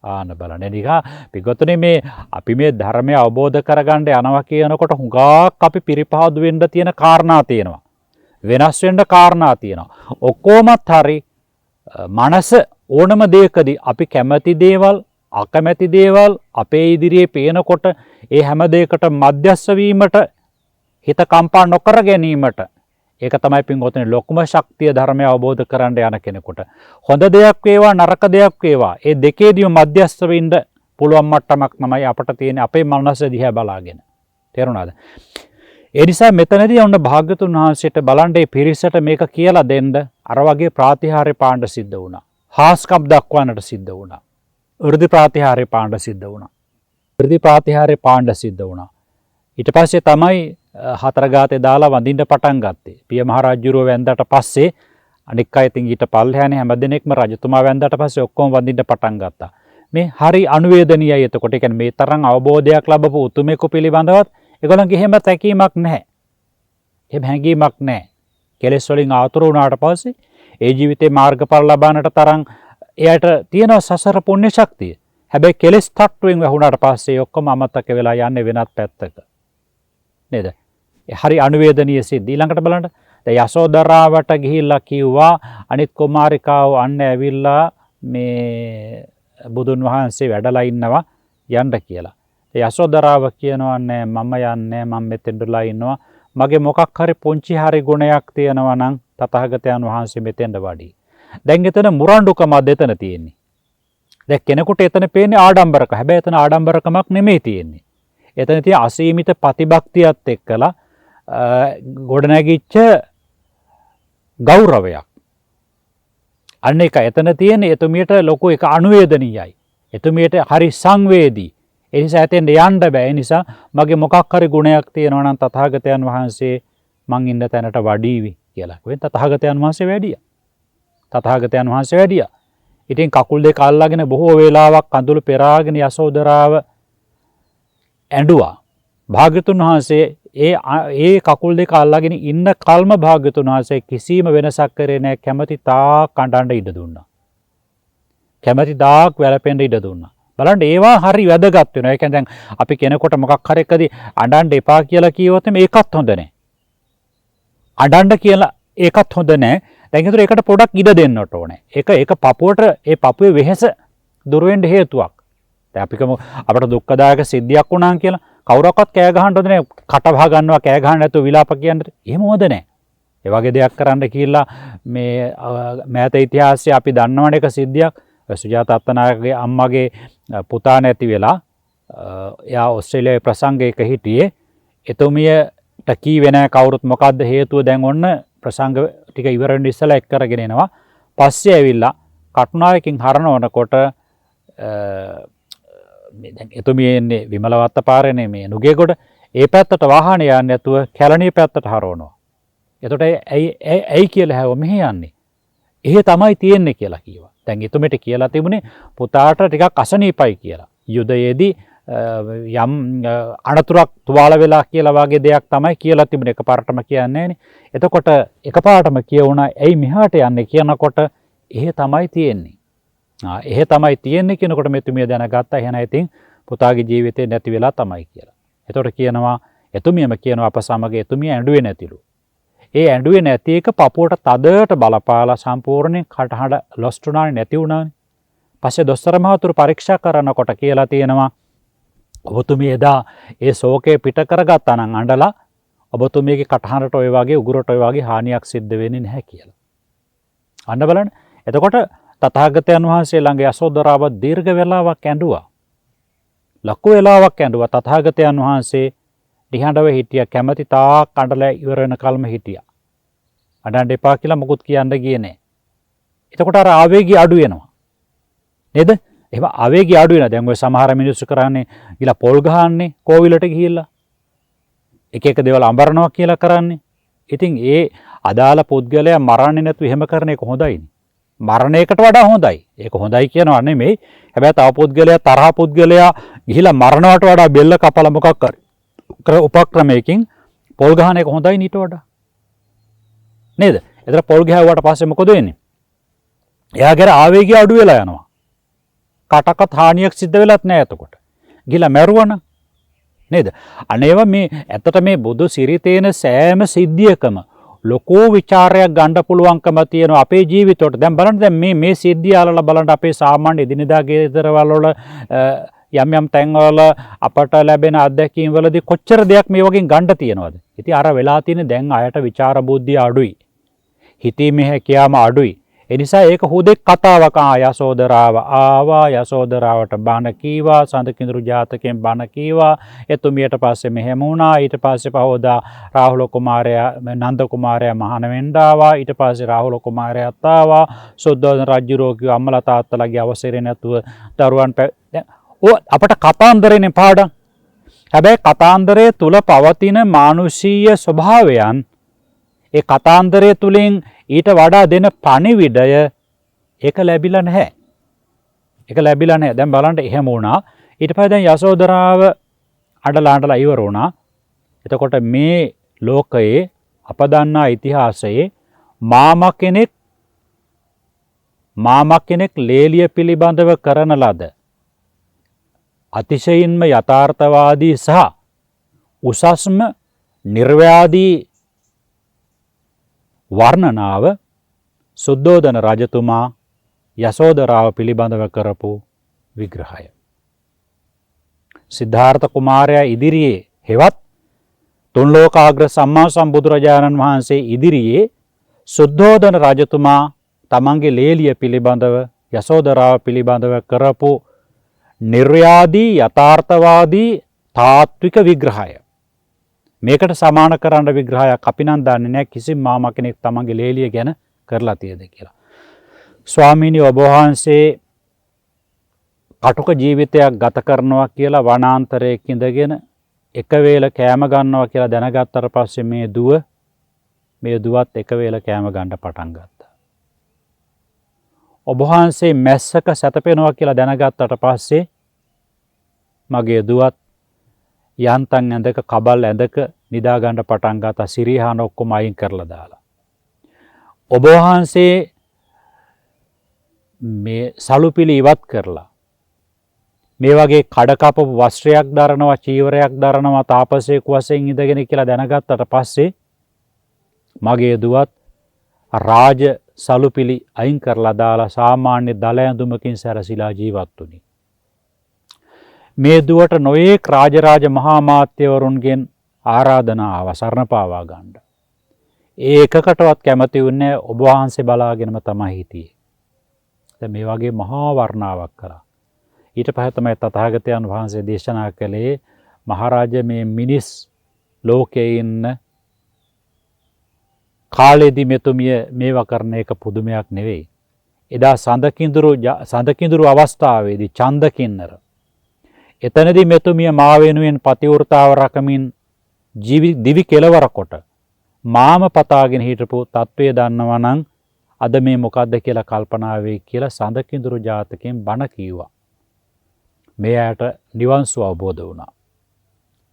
ආන බලන්න නිකා පිටුතුනේ මේ අපි මේ ධර්මය අවබෝධ කරගන්න යනවා කියනකොට හුඟක් අපි පිරිපහදු වෙන්න තියෙන කාරණා තියෙනවා. වෙනස් වෙන්න කාරණා තියෙනවා. ඔක්කොමත් හරි මනස ඕනම දෙයකදී අපි කැමති දේවල් අකමැති දේවල් අපේ ඉදිරියේ පේනකොට ඒ හැම දෙයකට මධ්‍යස්ස වීමට හිත කම්පා නොකර ගැනීමට ඒක තමයි පින්වතුනි ලොකුම ශක්තිය ධර්මය අවබෝධ කරන්න යන කෙනෙකුට. හොඳ දෙයක් වේවා නරක දෙයක් වේවා ඒ දෙකේදීම මධ්‍යස්ථ වෙන්න පුළුවන් මට්ටමක් තමයි අපට තියෙන අපේ මනස දිහා බලාගෙන. තේරුණාද? ඒ නිසා මෙතනදී ඔන්න භාග්‍යතුන් වහන්සේට බලන්න මේ පිරිසට මේක කියලා දෙන්න අර වගේ ප්‍රාතිහාර්ය පාණ්ඩ සිද්ධ වුණා. හාස්කම් දක්වන්නට සිද්ධ වුණා. 이르දි ප්‍රාතිහාර්ය පාණ්ඩ සිද්ධ වුණා. 이르දි ප්‍රාතිහාර්ය පාණ්ඩ සිද්ධ වුණා. ඊට පස්සේ තමයි හතරගාතේ දාලා වඳින්න පටන් ගත්තේ. පිය මහ රජුරුව වැන්දට පස්සේ අනික් අය ඉතින් ඊට පල්ලෙහානේ හැමදෙනෙක්ම රජතුමා වැන්දට පස්සේ ඔක්කොම වඳින්න පටන් ගත්තා. මේ හරි අනුවේදනීයයි. එතකොට ඒ කියන්නේ මේ තරම් අවබෝධයක් ලැබපු උතුමෙකු පිළිබඳවත් ඒගොල්ලන්ගේ එහෙම තැකීමක් නැහැ. එහෙම හැඟීමක් නැහැ. කෙලෙස් වලින් ආතුරු වුණාට පස්සේ ඒ ජීවිතේ මාර්ගඵල ලබන්නට තරම් එයාට තියෙන සසර පුණ්‍ය ශක්තිය. හැබැයි කෙලෙස් තට්ටුවෙන් වැහුණාට පස්සේ ඔක්කොම අමතක වෙලා යන්නේ වෙනත් පැත්තක. නේද? හරි අනුවේදනීය සිද්ධ. ඊළඟට බලන්න දැන් යසෝදරාවට ගිහිල්ලා කිව්වා අනිත් කුමාරිකාව අන්න ඇවිල්ලා මේ බුදුන් වහන්සේ වැඩලා ඉන්නවා යන්න කියලා. යසෝදරාව කියනවා නෑ මම යන්නේ මම මෙතෙන්දලා ඉන්නවා. මගේ මොකක් හරි පුංචි හරි ගුණයක් තියෙනවා නම් තථාගතයන් වහන්සේ මෙතෙන්ද වඩි. දැන් එතන මුරණ්ඩුකමක් එතන තියෙන්නේ. දැන් කෙනෙකුට එතන පේන්නේ ආඩම්බරක. හැබැයි එතන ආඩම්බරකමක් නෙමෙයි තියෙන්නේ. එතන තියෙන අසීමිත ප්‍රතිභක්තියත් එක්කලා ගොඩනැගිච්ච ගෞරවයක්. අන්න එක එතන තියෙන එතුමියට ලොකු එක අනුවේදනීයයි. එතුමියට හරි සංවේදී. ඒ නිසා එතෙන්ට යන්න බෑ. ඒ නිසා මගේ මොකක් හරි ගුණයක් තියෙනවා නම් තථාගතයන් වහන්සේ මං ඉන්න තැනට වඩීවි කියලා. කොහෙන් තථාගතයන් වහන්සේ වැඩියා. තථාගතයන් වහන්සේ වැඩියා. ඉතින් කකුල් දෙක අල්ලගෙන බොහෝ වේලාවක් කඳුළු පෙරාගෙන යසෝදරාව ඇඬුවා. භාග්‍යතුන් වහන්සේ ඒ කකුල් දෙක අල්ලගෙන ඉන්න කල්ම භාග්‍යතුන් වහන්සේ කිසිම වෙනසක් කරේ නැහැ. කැමැති තාක් කඳන්න ඉඩ දුන්නා. කැමැති තාක් වැළපෙන්න ඉඩ දුන්නා. බලන්න ඒවා හරි වැදගත් වෙනවා. ඒ කියන්නේ දැන් අපි කෙනෙකුට මොකක් හරි එකදී අඬන්න එපා කියලා කිව්වොත් මේකත් හොඳ නැහැ. අඬන්න කියලා ඒකත් හොඳ නැහැ. දැන් ඒතර ඒකට පොඩක් ඉඩ දෙන්නට ඕනේ. ඒක පපුවට ඒ පපුවේ වෙහෙස දුර වෙන්න හේතුවක්. දැන් අපි කම අපට දුක්ඛදායක සිද්ධියක් වුණා කියලා කවුරක්වත් කෑ ගහන්න හොඳ නැහැ. කට වහ ගන්නවා කෑ ගහන්න නැතුව විලාප කියන්නට. එහෙම හොඳ නැහැ. ඒ වගේ දෙයක් කරන්න කියලා මේ මෑත ඉතිහාසයේ අපි දන්නවනේ එක සිද්ධියක්. සුජාත අත්තනායකගේ අම්මගේ පුතා නැති වෙලා එයා ඕස්ට්‍රේලියාවේ ප්‍රසංගයක හිටියේ. එතුමියට කීවේ නැහැ කවුරුත් මොකද්ද හේතුව දැන් ඔන්න ප්‍රසංග ටික ඉවර වෙන්න ඉස්සලා එක් කරගෙන එනවා. පස්සේ ඇවිල්ලා කටුනායකින් හරනවනකොට දැන් එතුමිය එන්නේ විමලවත්ත පාරේනේ මේ නුගේගොඩ. ඒ පැත්තට වාහනේ යන්නේ නැතුව කැලණිය පැත්තට හරවනවා. එතකොට ඇයි කියලා හැව මෙහෙ යන්නේ. එහෙ තමයි තියෙන්නේ කියලා කිව්වා. දැන් එතුමිට කියලා තිබුණේ පුතාට ටිකක් අසනීපයි කියලා. යුදයේදී යම් අනතුරක් තුවාල වෙලා කියලා වගේ දෙයක් තමයි කියලා තිබුණේ. එකපාරටම කියන්නේ නෑනේ. එතකොට එකපාරටම කියවුණා ඇයි මෙහාට යන්නේ කියනකොට එහෙ තමයි තියෙන්නේ. එහෙ තමයි තියෙන්නේ කියනකොට මෙතුමිය දැනගත්තා එහෙනම් ඉතින් පුතාගේ ජීවිතේ නැති වෙලා තමයි කියලා. එතකොට කියනවා එතුමියම කියනවා අප සමග එතුමිය ඇඬුවේ නැතිලු. ඒ ඇඬුවේ නැති එක පපුවට තදට බලපාලා සම්පූර්ණයෙන් කටහඬ ලොස්ට් වුණානේ නැති වුණානේ. පස්සේ දොස්තර මහතුරු පරීක්ෂා කරනකොට කියලා තියෙනවා ඔබතුමිය එදා ඒ ශෝකේ පිට කරගත්තා නම් අඬලා ඔබතුමියගේ කටහඬට ඔය වගේ උගුරට ඔය වගේ හානියක් සිද්ධ වෙන්නේ නැහැ කියලා. අන්න බලන්න. එතකොට තථාගතයන් වහන්සේ ළඟ යසෝදරාව දීර්ඝ වේලාවක් ඇඬුවා. ලොකු වේලාවක් ඇඬුවා. තථාගතයන් වහන්සේ දිහඬව හිටියා. කැමැති තාක් අඬලා ඉවර වෙනකල්ම හිටියා. අඬන්න එපා කියලා මොකුත් කියන්න ගියේ නැහැ. එතකොට අර ආවේගය අඩු වෙනවා. නේද? එහෙම ආවේගය අඩු වෙනවා. දැන් ඔය සමහර මිනිස්සු කරන්නේ ගිලා පොල් ගහන්නේ කෝවිලට ගිහිල්ලා. එක එක දේවල් අඹරනවා කියලා කරන්නේ. ඉතින් ඒ අදාළ පුද්ගලයා මරන්නේ නැතුව එහෙම කරන එක හොඳයිනේ. මරණයකට වඩා හොඳයි. ඒක හොඳයි කියනවා නෙමෙයි. හැබැයි තව පුද්ගලයා තරහ පුද්ගලයා ගිහිලා මරණවට වඩා බෙල්ල කපලා මොකක් කර උපක්‍රමයකින් පොල් ගහන එක හොඳයි ඊට වඩා. නේද? එතන පොල් ගහුවාට පස්සේ මොකද වෙන්නේ? එයාගේ ආවේගය අඩු වෙලා යනවා. කටකට හානියක් සිද්ධ වෙලත් නැහැ එතකොට. ගිහිලා මැරුවනම් නේද? අනේව මේ ඇත්තට මේ බුදු සිරිතේන සෑම සිද්ධියකම ලොකෝ ਵਿਚාරයක් ගන්න පුළුවන්කම තියෙනවා අපේ ජීවිතවලට. දැන් බලන්න දැන් මේ සිද්ධිය අහලා බලන්න අපේ සාමාන්‍ය එදිනෙදා ගෙදරවල වල යම් යම් තැන්වල අපට ලැබෙන අත්දැකීම් වලදී කොච්චර දෙයක් මේ වගේ ගන්න තියෙනවද? ඉතින් අර වෙලා තියෙන දැන් අයට විචාර බුද්ධිය අඩුයි. හිතීමේ හැකියාව අඩුයි. ඒ නිසා ඒක හුදෙක් කතාවක්. යසෝදරාව ආවා, යසෝදරාවට බණ කීවා, සඳ කිඳුරු ජාතකයෙන් බණ කීවා. එතුමියට පස්සේ මෙහෙම වුණා. ඊට පස්සේ පහෝදා රාහුල කුමාරයා නන්ද කුමාරයා මහාන වෙන්න ආවා. ඊට පස්සේ රාහුල කුමාරයාත් ආවා. සුද්ධෝදන රජුරෝ කිව්ව අම්මලා තාත්තලාගේ අවසරය නැතුව දරුවන් අපට කතාන්දරේනේ පාඩම්. හැබැයි කතාන්දරයේ තුල පවතින මානුෂීය ස්වභාවයන් ඒ කතාන්දරය තුලින් ඊට වඩා දෙන පණිවිඩය ඒක ලැබිලා නැහැ. ඒක ලැබිලා නැහැ. දැන් බලන්න එහෙම වුණා. ඊට පස්සේ දැන් යසෝදරාව අඬලා ඉවර වුණා. එතකොට මේ ලෝකයේ අප දන්නා ඉතිහාසයේ මාමා කෙනෙක් ලේලිය පිළිබඳව කරන ලද අතිශයින්ම යථාර්ථවාදී සහ උසස්ම නිර්ව්‍යාදී වර්ණනාව සුද්ධෝදන රජතුමා යසෝදරාව පිළිබඳව කරපු විග්‍රහය. සිද්ධාර්ථ කුමාරයා ඉදිරියේ හෙවත් තුන් ලෝකාග්‍ර සම්මා සම්බුදුරජාණන් වහන්සේ ඉදිරියේ සුද්ධෝදන රජතුමා තමන්ගේ ලේලිය පිළිබඳව යසෝදරාව පිළිබඳව කරපු නිර්ව්‍යාදී යථාර්ථවාදී තාත්වික විග්‍රහය. මේකට සමාන කරන්න විග්‍රහයක් අපි නම් දන්නේ නැහැ කිසිම මාමා කෙනෙක් තමන්ගේ ලේලිය ගැන කරලා තියෙද කියලා. ස්වාමීනි ඔබ වහන්සේ කටුක ජීවිතයක් ගත කරනවා කියලා වනාන්තරයේ ඉඳගෙන එක වේල කෑම ගන්නවා කියලා දැනගත්තට පස්සේ මේ දුවත් එක වේල කෑම ගන්න පටන් ගත්තා. ඔබ වහන්සේ මැස්සක සැතපෙනවා කියලා දැනගත්තට පස්සේ මගේ දුවත් යන්තම් ඇඳක කබල් ඇඳක නිදා ගන්න පටන් ගත්තා. සිරිහාන ඔක්කොම අයින් කරලා දාලා. ඔබ වහන්සේ මේ සලුපිලි ඉවත් කරලා මේ වගේ කඩකපපු වස්ත්‍රයක් දරනවා, චීවරයක් දරනවා, තාපසයෙක් වශයෙන් ඉඳගෙන කියලා දැනගත්තට පස්සේ මගේ දුවත් රාජ සලුපිලි අයින් කරලා දාලා සාමාන්‍ය දල ඇඳුමකින් සැරසිලා ජීවත් වුණි. මේ දුවට නොයෙක් රාජරාජ මහා මාත්‍යවරුන්ගෙන් ආරාධනා ආවා සරණ පාවා ගන්න. ඒකකටවත් කැමති වුණේ ඔබ වහන්සේ බලාගෙනම තමයි හිටියේ. දැන් මේ වගේ මහා වර්ණාවක් කරා. ඊට පස්සේ තමයි තථාගතයන් වහන්සේ දේශනා කළේ මහරජා මේ මිනිස් ලෝකයේ ඉන්න කාලේදී මෙතුමිය මේවා කරන එක පුදුමයක් නෙවෙයි. එදා සඳකිඳුරු අවස්ථාවේදී චන්දකින්නර. එතනදී මෙතුමිය මා වෙනුවෙන් පතිවෘතාව රකමින් දිවි කෙලවර කොට මාම පතාගෙන හිටපු තත්වය දන්නවා නම් අද මේ මොකද්ද කියලා කල්පනා වෙයි කියලා සඳකිඳුරු ජාතකයෙන් බණ කිව්වා. මේ ඇයට නිවන් සුව අවබෝධ වුණා.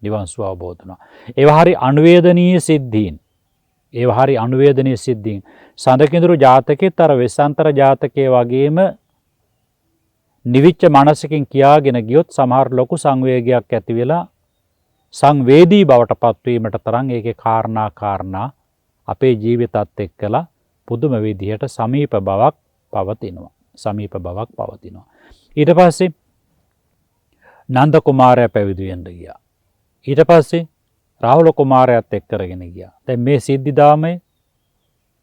නිවන් සුව අවබෝධ වුණා. ඒවා හරි අනුවේදනීය සිද්ධීන්. ඒවා හරි අනුවේදනීය සිද්ධීන්. සඳකිඳුරු ජාතකෙත් අර වෙස්සන්තර ජාතකයේ වගේම නිවිච්ච මනසකින් කියාගෙන ගියොත් සමහර ලොකු සංවේගයක් ඇති වෙලා සංවේදී බවට පත්වීමට තරම් ඒකේ කාරණා අපේ ජීවිතත් එක්කලා පුදුම විදිහට සමීප බවක් පවතිනවා. සමීප බවක් පවතිනවා. ඊට පස්සේ නන්ද කුමාරයා පැවිදි වෙන්න ගියා. ඊට පස්සේ රාහුල කුමාරයාත් එක්ක කරගෙන ගියා. දැන් මේ සිද්ධිදාමයේ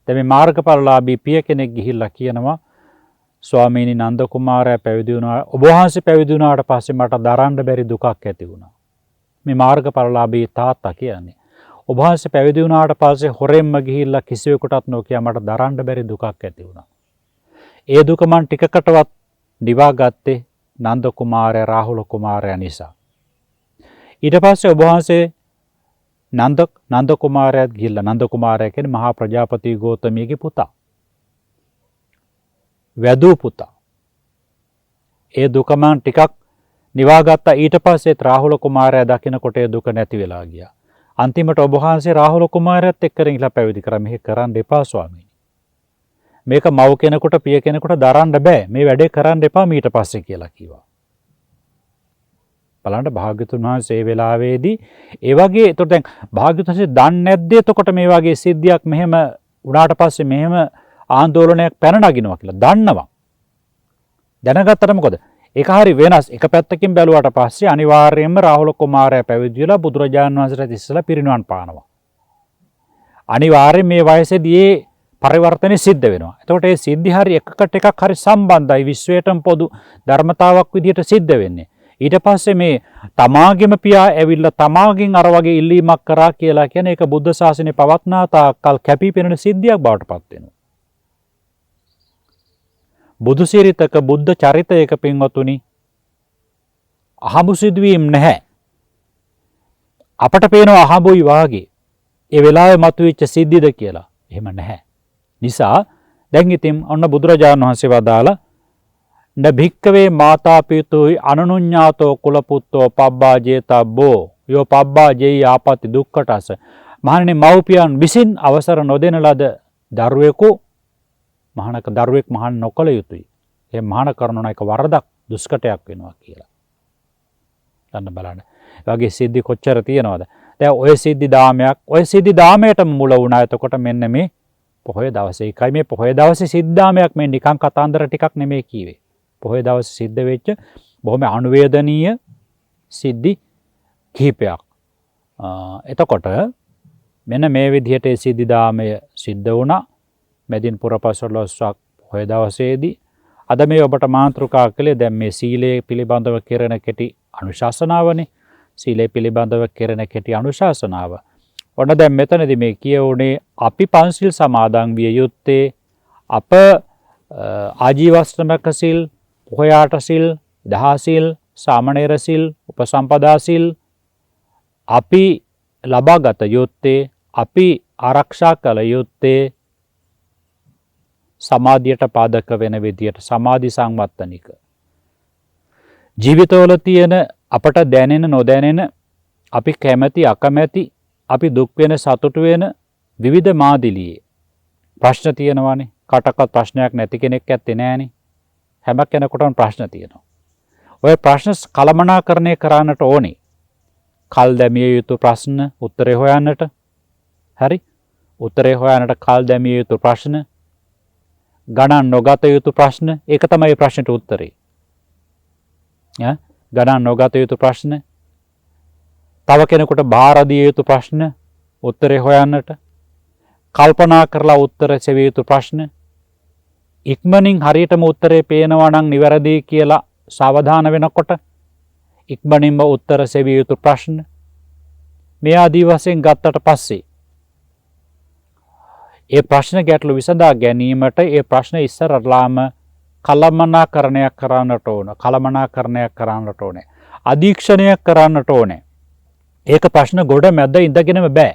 දැන් මේ මාර්ගඵලලාභී පිය කෙනෙක් ගිහිල්ලා කියනවා ස්වාමීනි නන්ද කුමාරයා පැවිදි වුණා. ඔබ වහන්සේ පැවිදි වුණාට පස්සේ මට දරන්න බැරි දුකක් ඇති වුණා. මේ මාර්ගඵලලාභී තාත්තා කියන්නේ ඔබ වහන්සේ පැවිදි වුණාට පස්සේ හොරෙන්ම ගිහිල්ලා කිසිවෙකුටත් නොකිය මට දරන්න බැරි දුකක් ඇති වුණා. ඒ දුක මං ටිකකටවත් දිවා ගත්තේ නන්ද කුමාරයා රාහුල කුමාරයා නිසා. ඊට පස්සේ ඔබ වහන්සේ නන්ද කුමාරයාත් ගිහිල්ලා නන්ද කුමාරයා කියන්නේ මහා ප්‍රජාපති ගෞතමියගේ පුතා. වැදූ පුතා. ඒ දුක මං ටිකක් නිවා ගත්තා. ඊට පස්සෙත් රාහුල කුමාරයා දකිනකොට ඒ දුක නැති වෙලා ගියා. අන්තිමට ඔබ වහන්සේ රාහුල කුමාරයාත් එක්ක ඉලා පැවිදි කරා. මෙහෙ කරන්න එපා ස්වාමීනි. මේක මව් කෙනෙකුට පිය කෙනෙකුට දරන්න බෑ. මේ වැඩේ කරන්න එපා ඊට පස්සේ කියලා කිව්වා. බලන්න භාග්‍යතුන් වහන්සේ ඒ වෙලාවේදී ඒ වගේ එතකොට දැන් භාග්‍යතුන් වහන්සේ දන්නේ නැද්ද එතකොට මේ වගේ සිද්ධියක් මෙහෙම වුණාට පස්සේ මෙහෙම ආందోලනයක් පැන නගිනවා කියලා දන්නවා. දැනගත්තට මොකද? ඒක හරි වෙනස්. එක පැත්තකින් බැලුවාට පස්සේ අනිවාර්යයෙන්ම රාහුල කුමාරයා පැවිදි වෙලා බුදුරජාණන් වහන්සේට ඉස්සලා පිරිනිවන් පානවා. අනිවාර්යයෙන් මේ වයසේදී ඒ පරිවර්තනය සිද්ධ වෙනවා. එතකොට මේ සිද්ධි හරි එකකට එකක් හරි සම්බන්ධයි. විශ්වයටම පොදු ධර්මතාවක් විදිහට සිද්ධ වෙන්නේ. ඊට පස්සේ මේ තමාගේම පියා ඇවිල්ලා තමාගෙන් අර වගේ ඉල්ලීමක් කරා කියලා කියන්නේ ඒක බුද්ධ ශාසනය පවත්නා තාක්කල් කැපී පෙනෙන සිද්ධියක් බවට පත් වෙනවා. බුදු සිරිතක බුද්ධ චරිතයක පින්වතුනි අහඹු සිදුවීම් නැහැ. අපට පේනවා අහඹුයි වාගේ. ඒ වෙලාවේ මතුවෙච්ච සිද්ධිද කියලා. එහෙම නැහැ. නිසා දැන් ඉතින් ඔන්න බුදුරජාණන් වහන්සේ වදාලා න භික්කවේ මාතා පිතුයි අනනුඤ්ඤාතෝ කුලපුත්තෝ පබ්බා ජේතබ්බෝ යෝ පබ්බා ජේයි ආපති දුක්ඛටස. මහණෙනි මව්පියන් විසින් අවසර නොදෙන ලද දරුවෙකු දරුවෙක් මහාන නොකළ යුතුයි. ඒ මහාන කරන එක වරදක් දුෂ්කටයක් වෙනවා කියලා. ගන්න බලන්න. ඒ වගේ සිද්ධි කොච්චර තියෙනවද? දැන් ඔය සිද්ධි දාමයටම මුල වුණා. එතකොට මෙන්න මේ පොහොය දවසේ. ඒකයි මේ පොහොය දවසේ සිද්ධාමයක් මේ නිකං කතාන්දර ටිකක් නෙමෙයි කීවේ. පොහොය දවසේ සිද්ධ වෙච්ච බොහොම අනුවේදනීය සිද්ධි කිහිපයක්. එතකොට මෙන්න මේ විදිහට ඒ සිද්ධි දාමය සිද්ධ වුණා. මෙදින් පුරපසළොස්වක් පොහොය දවසේදී අද මේ ඔබට මාතෘකා කළේ දැන් මේ සීලය පිළිබඳව කෙරෙන කෙටි අනුශාසනාවනේ. සීලය පිළිබඳව කෙරෙන කෙටි අනුශාසනාව. ඔන්න දැන් මෙතනදී මේ කියවුනේ අපි පන්සිල් සමාදන් විය යුත්තේ අප ආජීවශ්‍රමක සිල්, පොහොයාට සිල්, දහසිල්, සාමණේර සිල්, උපසම්පදා සිල් අපි ලබාගත යුත්තේ, අපි ආරක්ෂා කළ යුත්තේ සමාධියට පාදක වෙන විදියට සමාධි සංවත්තනික. ජීවිතවල තියෙන අපට දැනෙන නොදැනෙන, අපි කැමැති අකමැති, අපි දුක් වෙන සතුට වෙන විවිධ මාදිලියේ ප්‍රශ්න තියෙනවානේ. කටකත් ප්‍රශ්නයක් නැති කෙනෙක් ඇත්තේ නෑනේ. හැම කෙනෙකුටම ප්‍රශ්න තියෙනවා. ඔය ප්‍රශ්න කළමනාකරණය කරන්නට ඕනේ. කල් දැමිය යුතු ප්‍රශ්න උත්තරේ හොයන්නට. හරි? උත්තරේ හොයන්නට කල් දැමිය යුතු ප්‍රශ්න, ගණන් නොගත යුතු ප්‍රශ්න, ඒක තමයි ප්‍රශ්නට උත්තරේ. ගණන් නොගත යුතු ප්‍රශ්න, තව කෙනෙකුට බාර දිය යුතු ප්‍රශ්න උත්තරේ හොයන්නට, කල්පනා කරලා උත්තර සෙවිය යුතු ප්‍රශ්න, ඉක්මනින් හරියටම උත්තරේ පේනවා නම් නිවැරදි කියලා සාවධාන වෙනකොට ඉක්මනින්ම උත්තර සෙවිය යුතු ප්‍රශ්න, මේ ආදී වශයෙන් ගත්තට පස්සේ ඒ ප්‍රශ්න ගැටලු විසඳා ගැනීමට ඒ ප්‍රශ්න ඉස්සරලාම කළමනාකරණයක් කරන්නට ඕන. කළමනාකරණයක් කරන්නට ඕනේ. අධීක්ෂණයක් කරන්නට ඕනේ. ඒක ප්‍රශ්න ගොඩ මැද ඉඳගෙනම බෑ.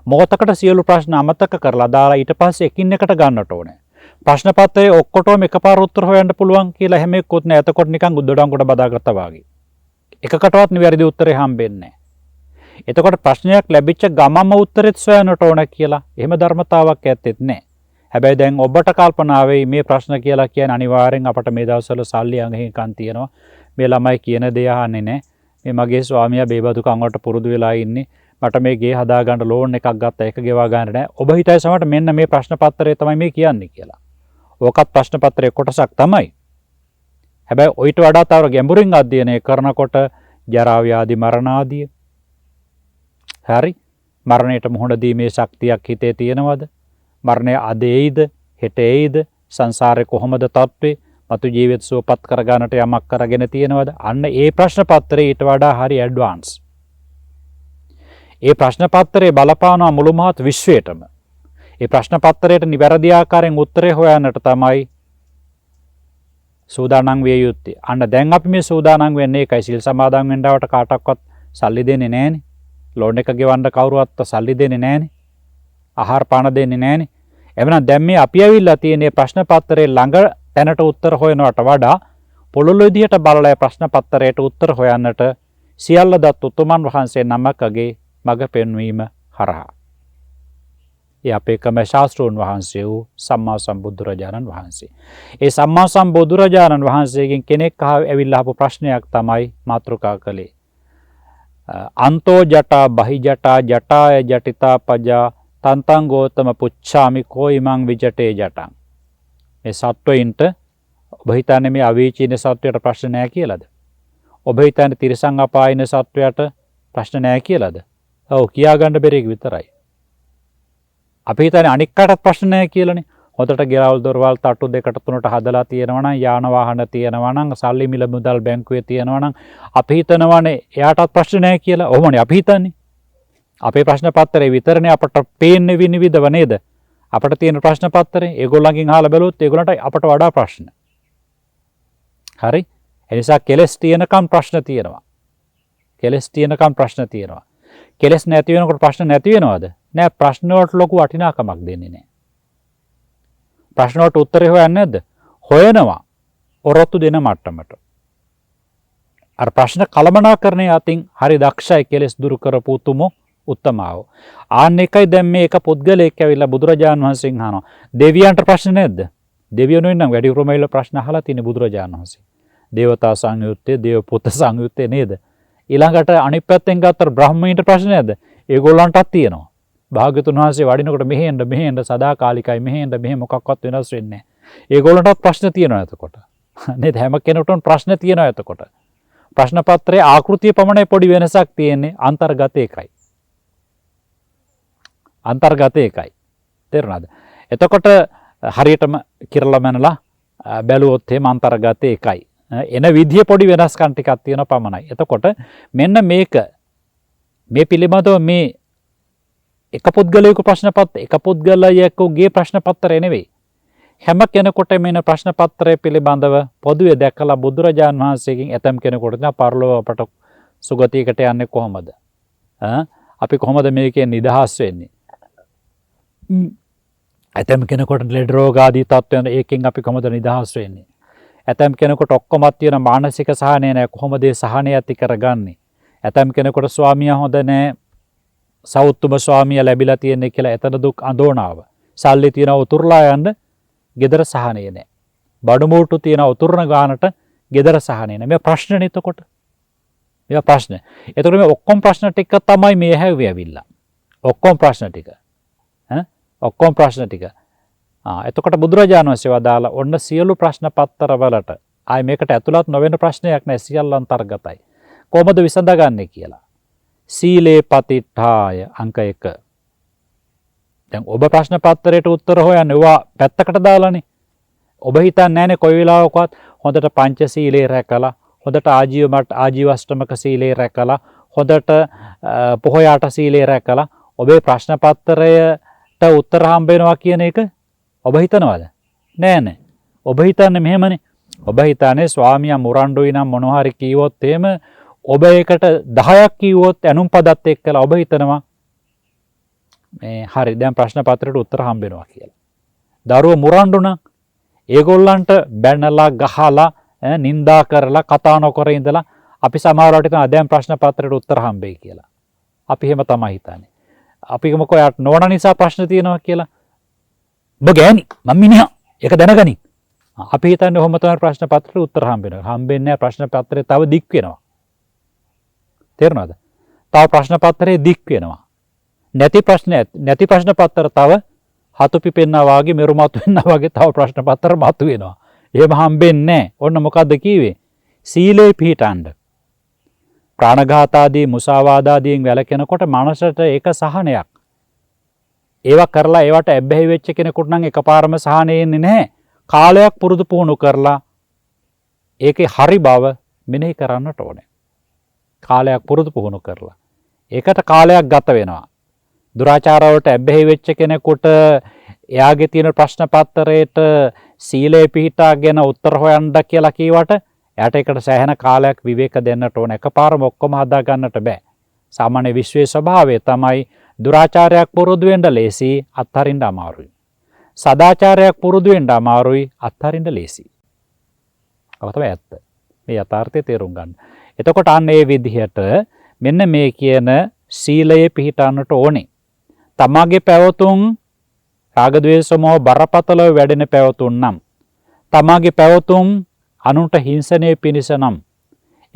මොහොතකට සියලු ප්‍රශ්න අමතක කරලා දාලා ඊට පස්සේ එකින් එකට ගන්නට ඕනේ. ප්‍රශ්න පත්‍රයේ ඔක්කොටම එකපාර උත්තර හොයන්න පුළුවන් කියලා හැම එක්කොත් නෑ. එතකොට නිකන් උද්දඩංගුඩ බදාගත්තා වගේ. එකකටවත් නිවැරදි උත්තරේ හම්බෙන්නේ නෑ. එතකොට ප්‍රශ්නයක් ලැබිච්ච ගමම උත්තරෙත් සොයන්නට ඕන කියලා එහෙම ධර්මතාවක් ඇත්තෙත් නෑ. හැබැයි දැන් ඔබට කල්පනා වෙයි මේ ප්‍රශ්න කියලා කියන්නේ අනිවාර්යෙන් අපට මේ දවස්වල සල්ලි අඟහිකන් තියෙනවා. මේ ළමයි කියන දේ අහන්නේ නෑ. මේ මගේ ස්වාමියා බේබදුක අඟවට පුරුදු වෙලා ඉන්නේ. මට මේ ගේ හදා ගන්න ලෝන් එකක් ගත්තා ඒක ගෙවා ගන්න නෑ. ඔබ හිතයි සමහරට මෙන්න මේ ප්‍රශ්න පත්‍රය තමයි මේ කියන්නේ කියලා. ඕකත් ප්‍රශ්න පත්‍රයේ කොටසක් තමයි. හැබැයි ඔయిత වඩා තව ගැඹුරින් අධ්‍යයනය කරනකොට ජරා ව්‍යාධි මරණ ආදී හරි මරණයට මුහුණ දීමේ ශක්තියක් හිතේ තියෙනවද? මරණය අද එයිද හෙට එයිද? සංසාරේ කොහොමද තත්ත්වේ? මතු ජීවිත සුවපත් කරගන්නට යමක් කරගෙන තියෙනවද? අන්න ඒ ප්‍රශ්න පත්‍රයේ ඊට වඩා හරි ඇඩ්වාන්ස්. ඒ ප්‍රශ්න පත්‍රයේ බලපානවා මුළු මහත් විශ්වයටම. ඒ ප්‍රශ්න පත්‍රයට නිවැරදි ආකාරයෙන් උත්තරේ හොයන්නට තමයි සූදානම් විය යුත්තේ. අන්න දැන් අපි මේ සූදානම් වෙන්නේ ඒකයි. සිල් සමාදන් වෙන්නවට කාටවත් සල්ලි දෙන්නේ නැහනේ. ලෝන් එක ගෙවන්න කවුරුවත් සල්ලි දෙන්නේ නැහනේ. ආහාර පාන දෙන්නේ නැහනේ. එවනම් දැන් මේ අපි ඇවිල්ලා තියෙන ප්‍රශ්න පත්‍රයේ ළඟ තැනට උත්තර හොයනවට වඩා පොළොළු විදිහට බලලා ප්‍රශ්න පත්‍රයට උත්තර හොයන්නට සියල්ල දත් උතුමන් වහන්සේ නමකගේ මඟ පෙන්වීම හරහා. ඒ අපේ කම ශාස්ත්‍රෝන් වහන්සේ වූ සම්මා සම්බුදුරජාණන් වහන්සේ. ඒ සම්මා සම්බුදුරජාණන් වහන්සේගෙන් කෙනෙක් ඇවිල්ලා ආපු ප්‍රශ්නයක් තමයි මාතෘකා කළේ. අන්තෝ ජටා බහි ජටා ජටාය ජටිතා පජා තන්තං ගෝතම පුච්ඡාමි කෝයිමං විජටේ ජටං. මේ සත්වයින්ට ඔබ හිතන්නේ මේ අවීචීන සත්වයට ප්‍රශ්න නැහැ කියලාද? ඔබ හිතන්නේ තිරිසං අපායින සත්වයට ප්‍රශ්න නැහැ කියලාද? ඔව් කියා ගන්න බැරි එක විතරයි. අපි හිතන්නේ අනික් කටත් ප්‍රශ්න නැහැ කියලානේ. හොදට ගෙරවල් දොරවල් තට්ටු දෙකට තුනට හදලා තියෙනවා නම් යාන වාහන තියෙනවා නම් සල්ලි මිල මුදල් බැංකුවේ තියෙනවා නම් අපි හිතනවානේ එයාටත් ප්‍රශ්න නැහැ කියලා. ඔහොමනේ අපි හිතන්නේ. අපේ ප්‍රශ්න පත්‍රයේ විතරනේ අපට පේන්නේ විනිවිදව නේද? අපට තියෙන ප්‍රශ්න පත්‍රේ ඒගොල්ලන්ගෙන් අහලා බැලුවොත් ඒගොල්ලන්ට අපට වඩා ප්‍රශ්න. හරි? ඒ නිසා කෙලස් තියෙනකම් ප්‍රශ්න තියෙනවා. කෙලස් තියෙනකම් ප්‍රශ්න තියෙනවා. කෙලස් නැති වෙනකොට ප්‍රශ්න නැති වෙනවද? නෑ, ප්‍රශ්න වලට ලොකු වටිනාකමක් දෙන්නේ නෑ. ප්‍රශ්න වලට උත්තරේ හොයන්නේ නැද්ද? හොයනවා. ඔරොත්තු දෙන මට්ටමට. අර ප්‍රශ්න කළමනාකරණය අතින් හරි දක්ෂයි කෙලස් දුරු කරපු උතුමෝ උත්තමාව. ආන්න එකයි දැන් මේ එක පුද්ගලයෙක් ඇවිල්ලා බුදුරජාණන් වහන්සේගෙන් අහනවා. දෙවියන්ට ප්‍රශ්න නැද්ද? දෙවියෝ නම් වැඩි ප්‍රමේයල ප්‍රශ්න අහලා තියෙන බුදුරජාණන් වහන්සේ. දේවතා සංයුත්තේ, දේව පුත් සංයුත්තේ නේද? ඊළඟට අනිත් පැත්තෙන් ගත්තට බ්‍රහ්මීන්ට ප්‍රශ්න නැද්ද? ඒගොල්ලන්ටත් තියෙනවා. භාග්‍යතුන් වහන්සේ වඩිනකොට මෙහෙන්න සදාකාලිකයි මෙහෙ මොකක්වත් වෙනස් වෙන්නේ නැහැ. ඒගොල්ලන්ටත් ප්‍රශ්න තියෙනවා එතකොට. නේද? හැම කෙනෙකුටම ප්‍රශ්න තියෙනවා එතකොට. ප්‍රශ්න පත්‍රයේ ආකෘතිය පමණයි පොඩි වෙනසක් තියෙන්නේ, අන්තර්ගත එකයි. අන්තර්ගත එකයි. තේරුණාද? එතකොට හරියටම කිරලා මනලා බැලුවොත් එහෙම අන්තර්ගත එකයි. එන විදිය පොඩි වෙනස්කම් ටිකක් තියෙනවා පමණයි. එතකොට මෙන්න මේ පිළිබඳව මේ එක පුද්ගලයෙකු ප්‍රශ්න පත්‍රය එක පුද්ගලයෙකුගේ ප්‍රශ්න පත්‍රය නෙවෙයි. හැම කෙනෙකුට මෙන්න ප්‍රශ්න පත්‍රය පිළිබඳව පොදුවේ දැකලා බුදුරජාන් වහන්සේගෙන් ඇතම් කෙනෙකුට නා පරලොව අපට සුගතියකට යන්නේ කොහොමද? අපි කොහොමද මේකෙන් නිදහස් වෙන්නේ? ඇතම් කෙනෙකුට ලෙඩ රෝග ආදී තත්ත්වයන් ඒකෙන් අපි කොහොමද නිදහස් වෙන්නේ? ඇතම් කෙනෙකුට ඔක්කොමත් තියෙන මානසික සහනය නැහැ, කොහොමද ඒ සහනය ඇති කරගන්නේ? ඇතම් කෙනෙකුට ස්වාමියා හොඳ නැහැ, සෞතුම ස්වාමියා ලැබිලා තියෙන්නේ කියලා එතන දුක් අඳෝනාව. සල්ලි තියන උතුරලා යන්න ගෙදර සහනය නැහැ. බඩු මුට්ටු තියන උතුරන ගානට ගෙදර සහනය නැහැ. මේ ප්‍රශ්නනේ එතකොට. මේවා ප්‍රශ්න. එතකොට මේ ඔක්කොම ප්‍රශ්න ටික තමයි මේ හැව්වේ ඇවිල්ලා. ඔක්කොම ප්‍රශ්න ටික. ඔක්කොම ප්‍රශ්න ටික. එතකොට බුදුරජාණන් වහන්සේ වදාලා ඔන්න සියලු ප්‍රශ්න පත්‍ර වලට ආයි මේකට ඇතුළත් නොවන ප්‍රශ්නයක් නැහැ, සියල්ල අන්තර්ගතයි. කොහොමද විසඳගන්නේ කියලා. සීලේ පතිට්ඨාය අංක 1. දැන් ඔබ ප්‍රශ්න පත්‍රයට උත්තර හොයන්නේ ඔවා පැත්තකට දාලානේ. ඔබ හිතන්නේ නැනේ කොයි වෙලාවකවත් හොඳට පංචශීලයේ රැකලා, හොඳට ආජීවෂ්ටමක සීලයේ රැකලා, හොඳට පොහොයාට සීලයේ රැකලා ඔබේ ප්‍රශ්න පත්‍රය උත්තර හම්බ වෙනවා කියන එක ඔබ හිතනවද? නෑ නෑ. ඔබ හිතන්නේ මෙහෙමනේ. ඔබ හිතන්නේ ස්වාමියා මුරණ්ඩුයි නම් මොනවා හරි කිව්වොත් එහෙම ඔබ ඒකට 10ක් කිව්වොත් ඇනුම් පදත් එක්කලා ඔබ හිතනවා මේ හරි දැන් ප්‍රශ්න පත්‍රයට උත්තර හම්බ වෙනවා කියලා. දරුවෝ මුරණ්ඩු නම් ඒගොල්ලන්ට බැනලා ගහලා නින්දා කරලා කතා නොකර ඉඳලා අපි සමහරවිට හිතනවා දැන් ප්‍රශ්න පත්‍රයට උත්තර හම්බෙයි කියලා. අපි එහෙම තමයි හිතන්නේ. අපි මොකෝ යාට නොවන නිසා ප්‍රශ්න තියෙනවා කියලා. ඔබ ගෑණි මම මිනිහා ඒක දැනගනි. අපි හිතන්නේ ඔහොම තමයි ප්‍රශ්න පත්‍රයට උත්තර හම්බ වෙනවා. හම්බෙන්නේ නැහැ ප්‍රශ්න පත්‍රය තව දික් වෙනවා. තේරුණාද? තව ප්‍රශ්න පත්‍රයේ දික් වෙනවා. නැති ප්‍රශ්න පත්‍ර තව හතු පිපෙන්නා වාගේ මෙරු මතු වෙනවා වාගේ තව ප්‍රශ්න පත්‍ර මතු වෙනවා. එහෙම හම්බෙන්නේ නැහැ. ඔන්න මොකද්ද කිව්වේ? සීලේ පිහිටන්න. ප්‍රාණඝාත ආදී මුසාවාද ආදීන් වැළකෙනකොට මනසට ඒක සහනයක්. ඒවා කරලා ඒවට ඇබ්බැහි වෙච්ච කෙනෙකුට නම් එකපාරම සහනෙ එන්නේ නැහැ. කාලයක් පුරුදු පුහුණු කරලා ඒකේ හරි බව මෙනෙහි කරන්නට ඕනේ. කාලයක් පුරුදු පුහුණු කරලා. ඒකට කාලයක් ගත වෙනවා. දුරාචාර වලට ඇබ්බැහි වෙච්ච කෙනෙකුට එයාගේ තියෙන ප්‍රශ්න පත්‍රයට සීලේ පිහිටාගෙන උත්තර හොයන්න කියලා කීවට එයාට ඒකට සෑහෙන කාලයක් විවේක දෙන්නට ඕන. එකපාරම ඔක්කොම හදා ගන්නට බෑ. සාමාන්‍ය විශ්වයේ ස්වභාවය තමයි දුරාචාරයක් පුරුදු වෙන්න ලේසි, අත්හරින්න අමාරුයි. සදාචාරයක් පුරුදු වෙන්න අමාරුයි, අත්හරින්න ලේසි. ඔක තමයි ඇත්ත. මේ යථාර්ථය තේරුම් ගන්න. එතකොට අන්න ඒ විදිහට මෙන්න මේ කියන සීලයේ පිහිටන්නට ඕනේ. තමාගේ පැවතුම් රාග ද්වේෂ මොහ බරපතලව වැඩෙන පැවතුම් නම් තමාගේ පැවතුම් අනුන්ට හිංසනයේ පිණිස නම්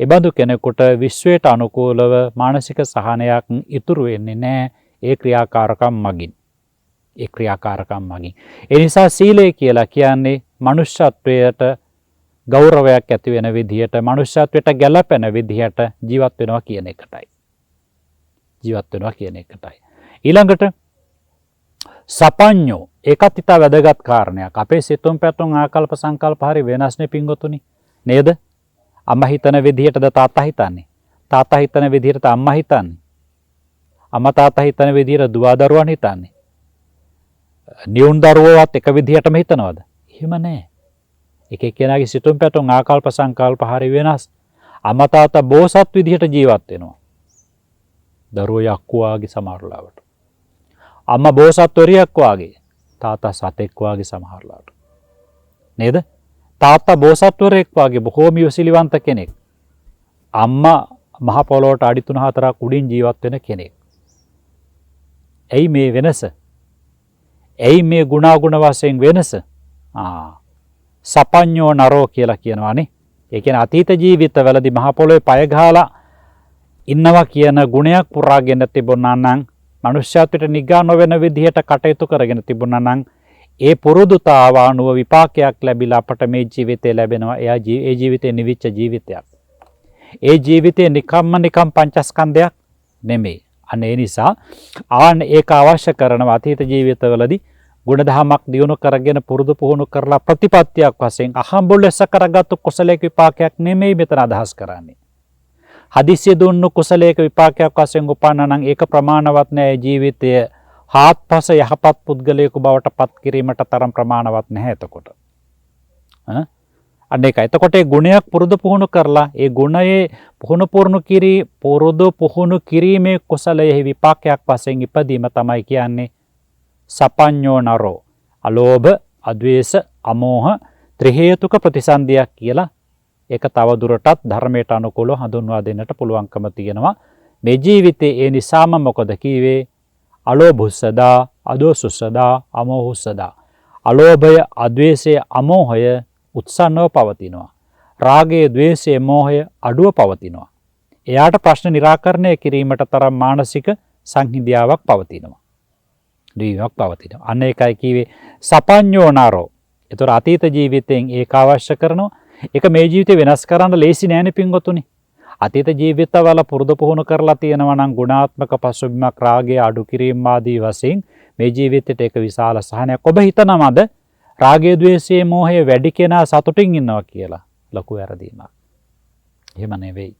එබඳු කෙනෙකුට විශ්වයට අනුකූලව මානසික සහනයක් ඉතුරු වෙන්නේ නැහැ ඒ ක්‍රියාකාරකම් මගින්. ඒ නිසා සීලය කියලා කියන්නේ මනුෂ්‍යත්වයට ගෞරවයක් ඇති වෙන විදිහට, මනුෂ්‍යත්වයට ගැළපෙන විදිහට ජීවත් වෙනවා කියන එකටයි. ඊළඟට සපඤ්ඤෝ ඒකත් ඉතා වැදගත් කාරණයක්. අපේ සිතුම් පැතුම් ආකල්ප සංකල්ප හරි වෙනස්නේ පින්වතුනි. නේද? අම්මා හිතන විදිහටද තාත්තා හිතන්නේ? තාත්තා හිතන විදිහට අම්මා හිතන්නේ? අම්මා තාත්තා හිතන විදිහට දුව දරුවන් හිතන්නේ? නියුන් දරුවෝවත් එක විදිහටම හිතනවද? එහෙම නැහැ. එක එක්කෙනාගේ සිතුම් පැතුම් ආකල්ප සංකල්ප හරි වෙනස්. අම්මා තාත්තා බෝසත් විදිහට ජීවත් වෙනවා. දරුවෝ යක්කු වාගේ සමහරලාවට. අම්මා බෝසත්වරියක් වාගේ, තාත්තා සතෙක් වාගේ සමහරලාවට. නේද? තාත්තා බෝසත්වරයෙක් වාගේ බොහෝම යොසිලිවන්ත කෙනෙක්. අම්මා මහ පොළොවට අඩි 3-4ක් උඩින් ජීවත් වෙන කෙනෙක්. ඇයි මේ වෙනස? ඇයි මේ ගුණාගුණ වශයෙන් වෙනස? සපඤ්ඤෝ නරෝ කියලා කියනවානේ. ඒ කියන්නේ අතීත ජීවිතවලදී මහ පොළොවේ පය ගහලා ඉන්නවා කියන ගුණයක් පුරාගෙන තිබුණා නම්, මනුෂ්‍යත්වයට නිගා නොවන විදිහට කටයුතු කරගෙන තිබුණා නම්, ඒ පුරුදුතාව අනුව විපාකයක් ලැබිලා අපට මේ ජීවිතේ ලැබෙනවා. ඒ ජීවිතේ නිවිච්ච ජීවිතයක්. ඒ ජීවිතේ නිකම් පංචස්කන්ධයක් නෙමෙයි. අනේ නිසා ඒක අවශ්‍ය කරනවා අතීත ජීවිතවලදී ගුණධමයක් දියුණු කරගෙන පුරුදු පුහුණු කරලා ප්‍රතිපත්තියක් වශයෙන් අහම්බුල් ලෙස කරගත්තු කුසලයක විපාකයක් නෙමෙයි මෙතන අදහස් කරන්නේ. හදිසිය දුන්නු කුසලයක විපාකයක් වශයෙන් උපන්නා නම් ඒක ප්‍රමාණවත් නෑ. ජීවිතය හාත්පස යහපත් පුද්ගලයෙකු බවට පත් කිරීමට තරම් ප්‍රමාණවත් නැහැ එතකොට. අන්න ඒකයි. එතකොට ඒ ගුණයක් පුරුදු පුහුණු කරලා ඒ ගුණයේ පුරුදු පුහුණු කිරීමේ කුසලයේ විපාකයක් වශයෙන් ඉපදීම තමයි කියන්නේ සපඤ්ඤෝ නරෝ. අලෝභ, අද්වේෂ, අමෝහ ත්‍රි හේතුක ප්‍රතිසන්දියක් කියලා ඒක තව දුරටත් ධර්මයට අනුකූලව හඳුන්වා දෙන්නට පුළුවන්කම තියෙනවා. මේ ජීවිතේ ඒ නිසාම මොකද කීවේ? අලෝභුස්සදා, අදෝසුස්සදා, අමෝහුස්සදා. අලෝභය, අද්වේෂය, අමෝහය උත්සන්නව පවතිනවා. රාගය, ද්වේෂය, මෝහය අඩුව පවතිනවා. එයාට ප්‍රශ්න निराකරණය කිරීමට තරම් මානසික සංහිඳියාවක් පවතිනවා. දීවක් පවතිනවා. අන්න ඒකයි කිව්වේ සපඤ්ඤෝ නරෝ. ඒතර අතීත ජීවිතයෙන් ඒක අවශ්‍ය කරනවා. ඒක මේ ජීවිතේ වෙනස් කරන්න ලේසි නෑනේ පින්වතුනි. අතීත ජීවිතවල පුරුදු පුහුණු කරලා තියෙනවා නම් ගුණාත්මක පසුබිමක් රාගය අඩු කිරීම ආදී වශයෙන් මේ ජීවිතේට ඒක විශාල සහනයක්. ඔබ හිතනවාද රාගය, ද්වේෂය, මෝහය වැඩි කෙනා සතුටින් ඉන්නවා කියලා? ලොකු වැරදීමක්. එහෙම නෙවෙයි.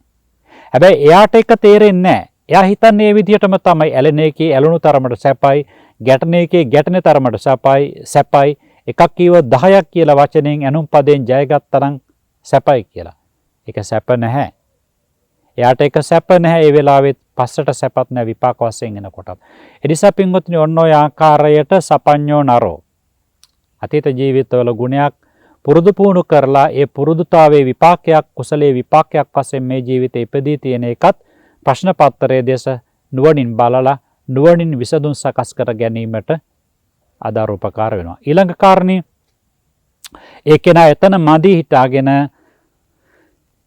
හැබැයි එයාට ඒක තේරෙන්නේ නැහැ. එයා හිතන්නේ මේ විදිහටම තමයි ඇලෙන එකේ ඇලුණු තරමට සැපයි, ගැටෙන එකේ ගැටෙන තරමට සැපයි. එකක් කියව 10ක් කියලා වචනෙන් ඇනුම් පදයෙන් ජයගත්තා නම් සැපයි කියලා. ඒක සැප නැහැ. එයාට ඒක සැප නැහැ ඒ වෙලාවෙත් පස්සට සැපත් නැහැ විපාක වශයෙන් එනකොට. ඒ නිසා පින්වත්නි ඔන්න ඔය ආකාරයට සපඤ්ඤෝ නරෝ. අතීත ජීවිතවල ගුණයක් පුරුදු පුහුණු කරලා ඒ පුරුදුතාවයේ විපාකයක් කුසලයේ විපාකයක් වශයෙන් මේ ජීවිතේ ඉපදී තියෙන එකත් ප්‍රශ්න පත්‍රයේ දේශ නුවණින් බලලා නුවණින් විසඳුම් සකස් කර ගැනීමට ආධාර උපකාර වෙනවා. ඊළඟ කාරණේ ඒ කෙනා එතන මදි හිතාගෙන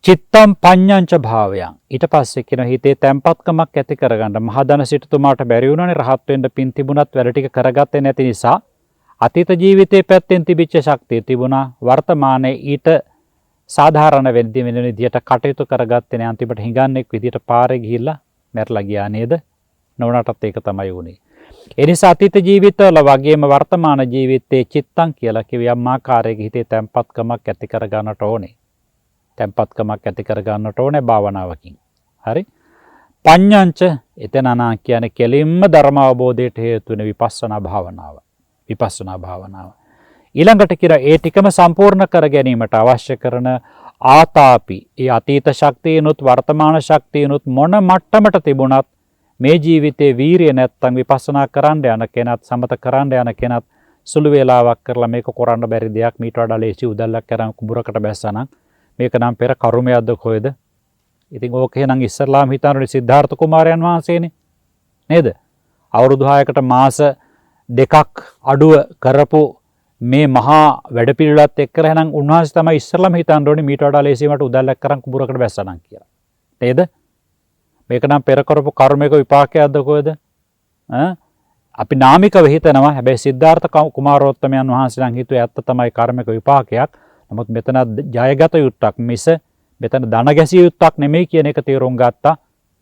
චිත්තම් පඤ්ඤංච භාවයන් ඊට පස්සේ කියන හිතේ තැම්පත්කමක් ඇති කරගන්න මහදන සිටුතුමාට බැරි වුණානේ රහත් වෙන්න පින් තිබුණත් වැඩ ටික කරගත්තේ නැති නිසා අතීත ජීවිතයේ පැත්තෙන් තිබිච්ච ශක්තිය තිබුණා වර්තමානයේ ඊට සාධාරණ වෙන විදියට කටයුතු කරගත්තේ නැහැ අන්තිමට හිඟන්නෙක් විදියට පාරේ ගිහිල්ලා මැරලා ගියා නේද නොවනටත් ඒක තමයි වුනේ ඒ නිසා අතීත ජීවිතවල වගේම වර්තමාන ජීවිතයේ චිත්තං කියලා කියවම් ආකාරයක හිතේ තැම්පත්කමක් ඇති කරගන්නට ඕනේ තැම්පත්කමක් ඇති කරගන්නට ඕනේ භාවනාවකින් හරි පඤ්ඤංච එතනනා කියන්නේ කෙලින්ම ධර්ම අවබෝධයට හේතු වෙන විපස්සනා භාවනාව ඊළඟට කියලා ඒ ටිකම සම්පූර්ණ කර ගැනීමට අවශ්‍ය කරන ආතාපි ඒ අතීත ශක්තියනොත් වර්තමාන ශක්තියනොත් මොන මට්ටමට තිබුණත් මේ ජීවිතේ වීරිය නැත්තම් විපස්සනා කරන්න යන කෙනත් සමත කරන්න යන කෙනත් සුළු වේලාවක් කරලා මේක කරන්න බැරි දෙයක් මීට වඩා ලේසි උදැල්ලක් කරන් කුඹරකට බැස්සනම් මේක නම් පෙර කර්මයක්ද කොහෙද ඉතින් ඕකේ නම් ඉස්සරලාම හිතන්නේ සිද්ධාර්ථ කුමාරයන් වහන්සේනේ නේද අවුරුදු 6කට මාස දෙකක් අඩුව කරපු මේ මහා වැඩපිළිවෙලත් එක්කලා එහෙනම් උන්වහන්සේ තමයි ඉස්සරලම හිතන්න ඕනේ මීට වඩා ලේසියට උදැල්ලක් කරන් කුඹරකට බැස්සනම් කියලා. නේද? මේක නම් පෙර කරපු කර්මයක විපාකයක්ද කොහෙද? අපි නාමිකව හිතනවා. හැබැයි සිද්ධාර්ථ කුමාරෝත්තමයන් වහන්සේ නම් හිතුවේ ඇත්ත තමයි කර්මයක විපාකයක්. නමුත් මෙතන ජයගත යුත්තක් මිස මෙතන ධන ගැසිය යුත්තක් නෙමෙයි කියන එක තේරුම් ගත්තා.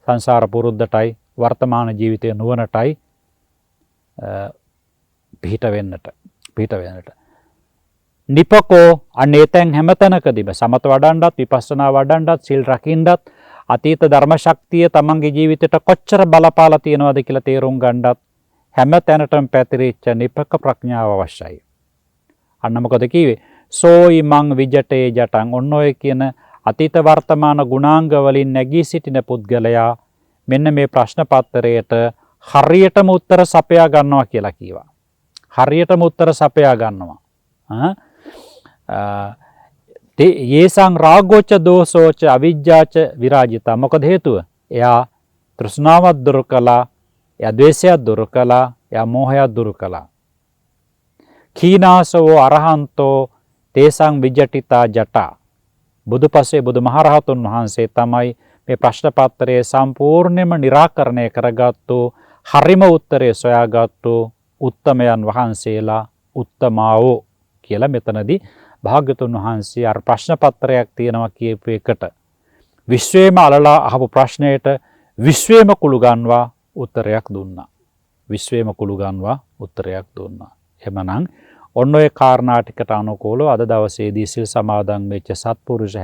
සංසාර පුරුද්දටයි වර්තමාන ජීවිතයේ නුවණටයි පිහිට වෙන්නට නිපකෝ අනේතෙන් හැමතැනකදීම සමත වඩන්නත් විපස්සනා වඩන්නත් සිල් රකින්නත් අතීත ධර්ම ශක්තිය තමන්ගේ ජීවිතයට කොච්චර බලපාලා තියෙනවද කියලා තේරුම් ගන්නත් හැම තැනටම පැතිරිච්ච නිපක ප්‍රඥාව අවශ්‍යයි. අන්න මොකද කිව්වේ? සෝයි මං විජටේ ජටං ඔන්න ඔය කියන අතීත වර්තමාන ගුණාංග වලින් නැගී සිටින පුද්ගලයා මෙන්න මේ ප්‍රශ්න පත්‍රයට හරියටම උත්තර සපයා ගන්නවා කියලා කියවා. හරියටම උත්තර සපයා ගන්නවා. යේසං රාගෝච දෝසෝච අවිජ්ජාච විරාජිතා මොකද හේතුව? එයා තෘෂ්ණාවත් දුරු කළා, එයා ද්වේෂයත් දුරු කළා, එයා මෝහයත් දුරු කළා. කීනාසවෝ අරහන්තෝ තේසං විජටිතා ජටා බුදුපසේ බුදුමහරහතුන් වහන්සේ තමයි මේ ප්‍රශ්න පත්‍රයේ සම්පූර්ණයෙන්ම निराකරණය කරගත්තු හරිම උත්තරය සොයාගත්තු උත්තමයන් වහන්සේලා උත්තමාවෝ කියලා මෙතනදී භාග්‍යතුන් වහන්සේ අර ප්‍රශ්න පත්‍රයක් තියෙනවා කියපු එකට විශ්වයේම අලලා අහපු ප්‍රශ්නයට විශ්වයේම කුළු ගන්වා උත්තරයක් දුන්නා. විශ්වයේම කුළු ගන්වා උත්තරයක් දුන්නා. එමනම් ඔන්න ඔය කාරණා ටිකට අනුකූලව අද දවසේදී සිල් සමාදන් වෙච්ච සත්පුරුෂ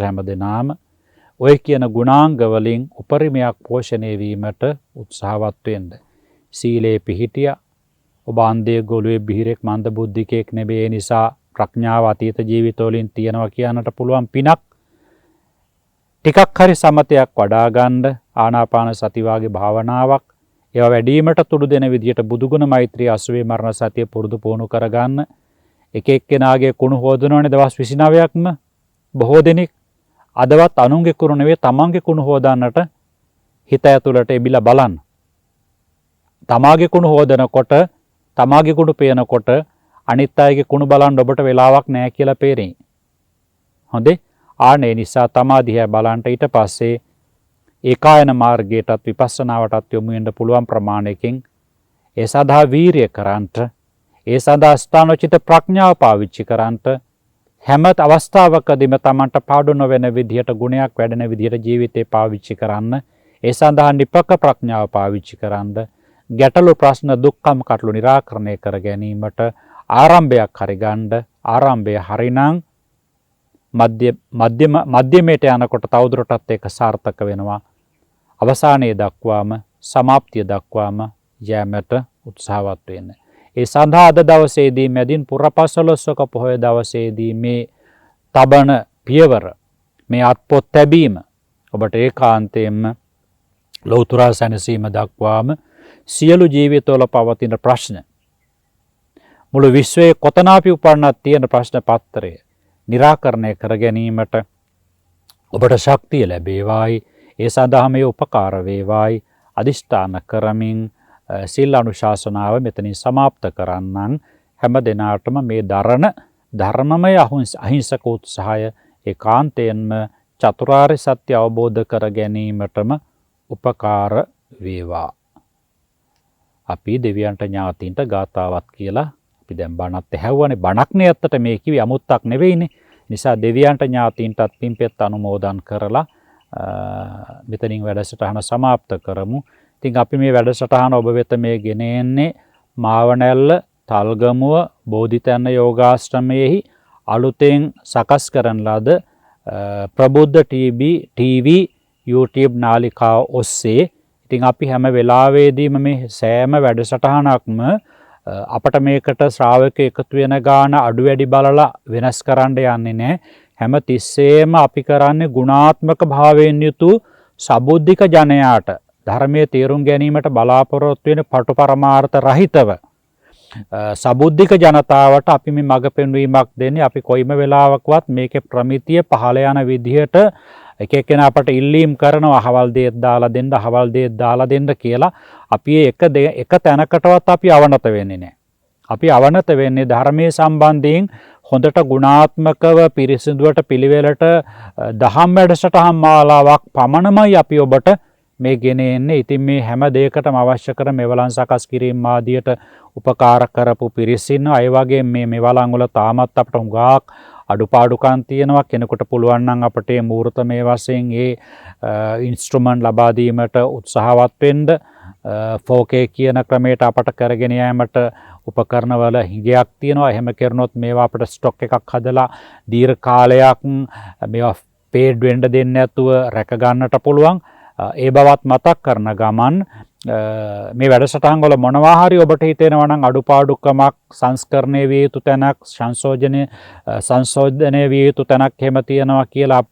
හැමදෙනාම ඔය කියන ගුණාංග වලින් උපරිමයක් පෝෂණය වීමට උත්සාහවත් වෙන්න. සීලේ පිහිටියා. ඔබ අන්ධය ගොළුවේ බිහිරෙක් මන්ද බුද්ධිකෙක් නෙවෙයි. ඒ නිසා ප්‍රඥාව අතීත ජීවිතවලින් තියනවා කියන්නට පුළුවන් පිනක් ටිකක් හරි සමතයක් වඩා ගන්න ආනාපාන සති වාගේ භාවනාවක් ඒවා වැඩිවීමට තුඩු දෙන විදිහට බුදුගුණ මෛත්‍රී අසුවේ මරණ සතිය පුරුදු පුහුණු කරගන්න. එක එක්කෙනාගේ කුණු හොදනවනේ දවස් 29ක්ම බොහෝ දෙනෙක් අදවත් අනුන්ගේ කුණු නෙවෙයි තමන්ගේ කුණු හොදන්නට හිත ඇතුළට එබිලා බලන්න. තමාගේ කුණු හොදනකොට තමාගේ කුණු පේනකොට අනිත් අයගේ කුණු බලන්න ඔබට වෙලාවක් නැහැ කියලා පේරෙයි. හොඳේ? ආනේ නිසා තමා දිහා බලන්න ඊට පස්සේ ඒකායන මාර්ගයටත් විපස්සනාවටත් යොමු වෙන්න පුළුවන් ප්‍රමාණයකින් ඒ සඳහා වීරිය කරන්ට ඒ සඳහා ස්ථානෝචිත ප්‍රඥාව පාවිච්චි කරන්ට හැම අවස්ථාවකදීම තමන්ට පාඩු නොවන විදිහට ගුණයක් වැඩෙන විදිහට ජීවිතේ පාවිච්චි කරන්න ඒ සඳහා නිපක ප්‍රඥාව පාවිච්චි කරන්න ගැටලු ප්‍රශ්න දුක්ඛම් කටළු निराකරණය කර ගැනීමට ආරම්භයක් හරි ගන්න ආරම්භය හරිනම් මධ්‍යමයට යනකොට තවදුරටත් ඒක සාර්ථක වෙනවා. අවසානයේ දක්වාම සමාප්තිය දක්වාම යෑමට උත්සාහවත් වෙන්න. ඒ සඳහා අද දවසේදී මැදින් පුරපසළොස්වක පොහොය දවසේදී මේ තබන පියවර, මේ අත්පොත් තැබීම ඔබට ඒකාන්තයෙන්ම ලෞතර සැනසීම දක්වාම සියලු ජීවිතවල පවතින ප්‍රශ්න, මුළු විශ්වයේ කොතන අපි උපන්නත් තියෙන ප්‍රශ්න පත්‍රය निराකරණය කර ගැනීමට ඔබට ශක්තිය ලැබේවායි. ඒ සඳහා මේ උපකාර වේවායි අදිෂ්ඨාන කරමින් සිල් අනුශාසනාව මෙතනින් සමාප්ත කරන්නන් හැම දිනාටම මේ දරණ ධර්මමය අහිංසක උත්සාහය ඒකාන්තයෙන්ම චතුරාර්ය සත්‍ය අවබෝධ කර ගැනීමටම උපකාර වේවා. අපි දෙවියන්ට ඥාතීන්ට ගාතාවක් කියලා අපි දැන් බණත් ඇහුවානේ. බණක්නේ ඇත්තට මේ කිවි අමුත්තක් නෙවෙයිනේ. නිසා දෙවියන්ට ඥාතීන්ටත් පින්පෙත් අනුමෝදන් කරලා මෙතනින් වැඩසටහන සමාප්ත කරමු. ඉතින් අපි මේ වැඩසටහන ඔබ වෙත මේ ගෙන එන්නේ මාවනැල්ල තල්ගමුව බෝධිතැන්න යෝගාශ්‍රමයෙහි අලුතෙන් සකස් කරන ලද ප්‍රබුද්ධ TV YouTube නාලිකාව ඔස්සේ. ඉතින් අපි හැම වෙලාවෙදීම මේ සෑම වැඩසටහනක්ම අපට මේකට ශ්‍රාවක එකතු වෙන ගාන අඩු වැඩි බලලා වෙනස් කරන්න යන්නේ නැහැ. හැම තිස්සෙම අපි කරන්නේ ගුණාත්මක භාවයෙන් යුතු සබුද්ධික ජනයාට ධර්මයේ තේරුම් ගැනීමට බලාපොරොත්තු වෙන පටු පරමාර්ථ රහිතව සබුද්ධික ජනතාවට අපි මේ මඟ පෙන්වීමක් දෙන්නේ. අපි කොයිම වෙලාවකවත් මේකේ ප්‍රමිතිය පහළ යන විදිහට එක එක්කෙනා අපට ඉල්ලීම් කරනවා අහවල් දෙයක් දාලා දෙන්න, අහවල් දෙයක් දාලා දෙන්න කියලා. අපි එක තැනකටවත් අපි අවනත වෙන්නේ නැහැ. අපි අවනත වෙන්නේ ධර්මයේ සම්බන්ධයෙන් හොඳට ගුණාත්මකව පිරිසිදුවට පිළිවෙලට දහම් වැඩසටහන් මාලාවක් පමණමයි අපි ඔබට මේ ගෙන එන්නේ. ඉතින් මේ හැම දෙයකටම අවශ්‍ය කර මෙවලන් සකස් කිරීම ආදියට උපකාර කරපු පිරිස ඉන්නවා. ඒ වගේ මේ මෙවලන් වල තාමත් අපට හුඟක් අඩුපාඩුකම් තියෙනවා. කෙනෙකුට පුළුවන් නම් අපට මේ මූර්තමය වශයෙන් ඒ ඉන්ස්ට්‍රුමන්ට් ලබා දීමට උත්සාහවත් වෙන්න. 4K කියන ක්‍රමයට අපට කරගෙන යාමට උපකරණ වල හිඟයක් තියෙනවා. එහෙම කරනොත් මේවා අපිට ස්ටොක් එකක් හදලා දීර්ඝ කාලයක් මේවා පේඩ් වෙන්න දෙන්නේ නැතුව රැක ගන්නට පුළුවන්. ඒ බවත් මතක් කරන ගමන් මේ වැඩසටහන් වල මොනවා හරි ඔබට හිතෙනවා නම් අඩුපාඩුකමක් සංස්කරණය විය යුතු තැනක් සංශෝධනය විය යුතු තැනක් එහෙම තියෙනවා කියලා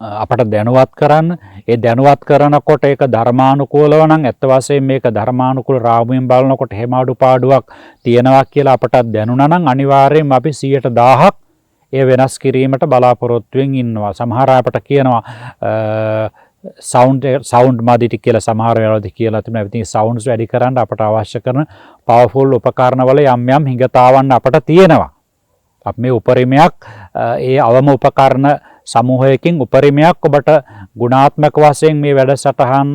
අපට දැනුවත් කරන්න. ඒ දැනුවත් කරනකොට ඒක ධර්මානුකූලව නම් ඇත්ත වශයෙන් මේක ධර්මානුකූල රාමුවෙන් බලනකොට එහෙම අඩුපාඩුවක් තියෙනවා කියලා අපට දැනුණා නම් අනිවාර්යයෙන්ම අපි 100%ක් ඒ වෙනස් කිරීමට බලාපොරොත්තුෙන් ඉන්නවා. සමහර අය අපට කියනවා සවුන්ඩ් මදිටි කියලා සමහර වෙලාවදී කියලා තිබුණා. ඉතින් සවුන්ඩ්ස් වැඩි කරන්න අපට අවශ්‍ය කරන පවර්ෆුල් උපකරණ වල යම් යම් හිඟතාවන් අපට තියෙනවා. අපි මේ උපරිමයක් ඒ අවම උපකරණ සමූහයකින් උපරිමයක් ඔබට ගුණාත්මක වශයෙන් මේ වැඩසටහන්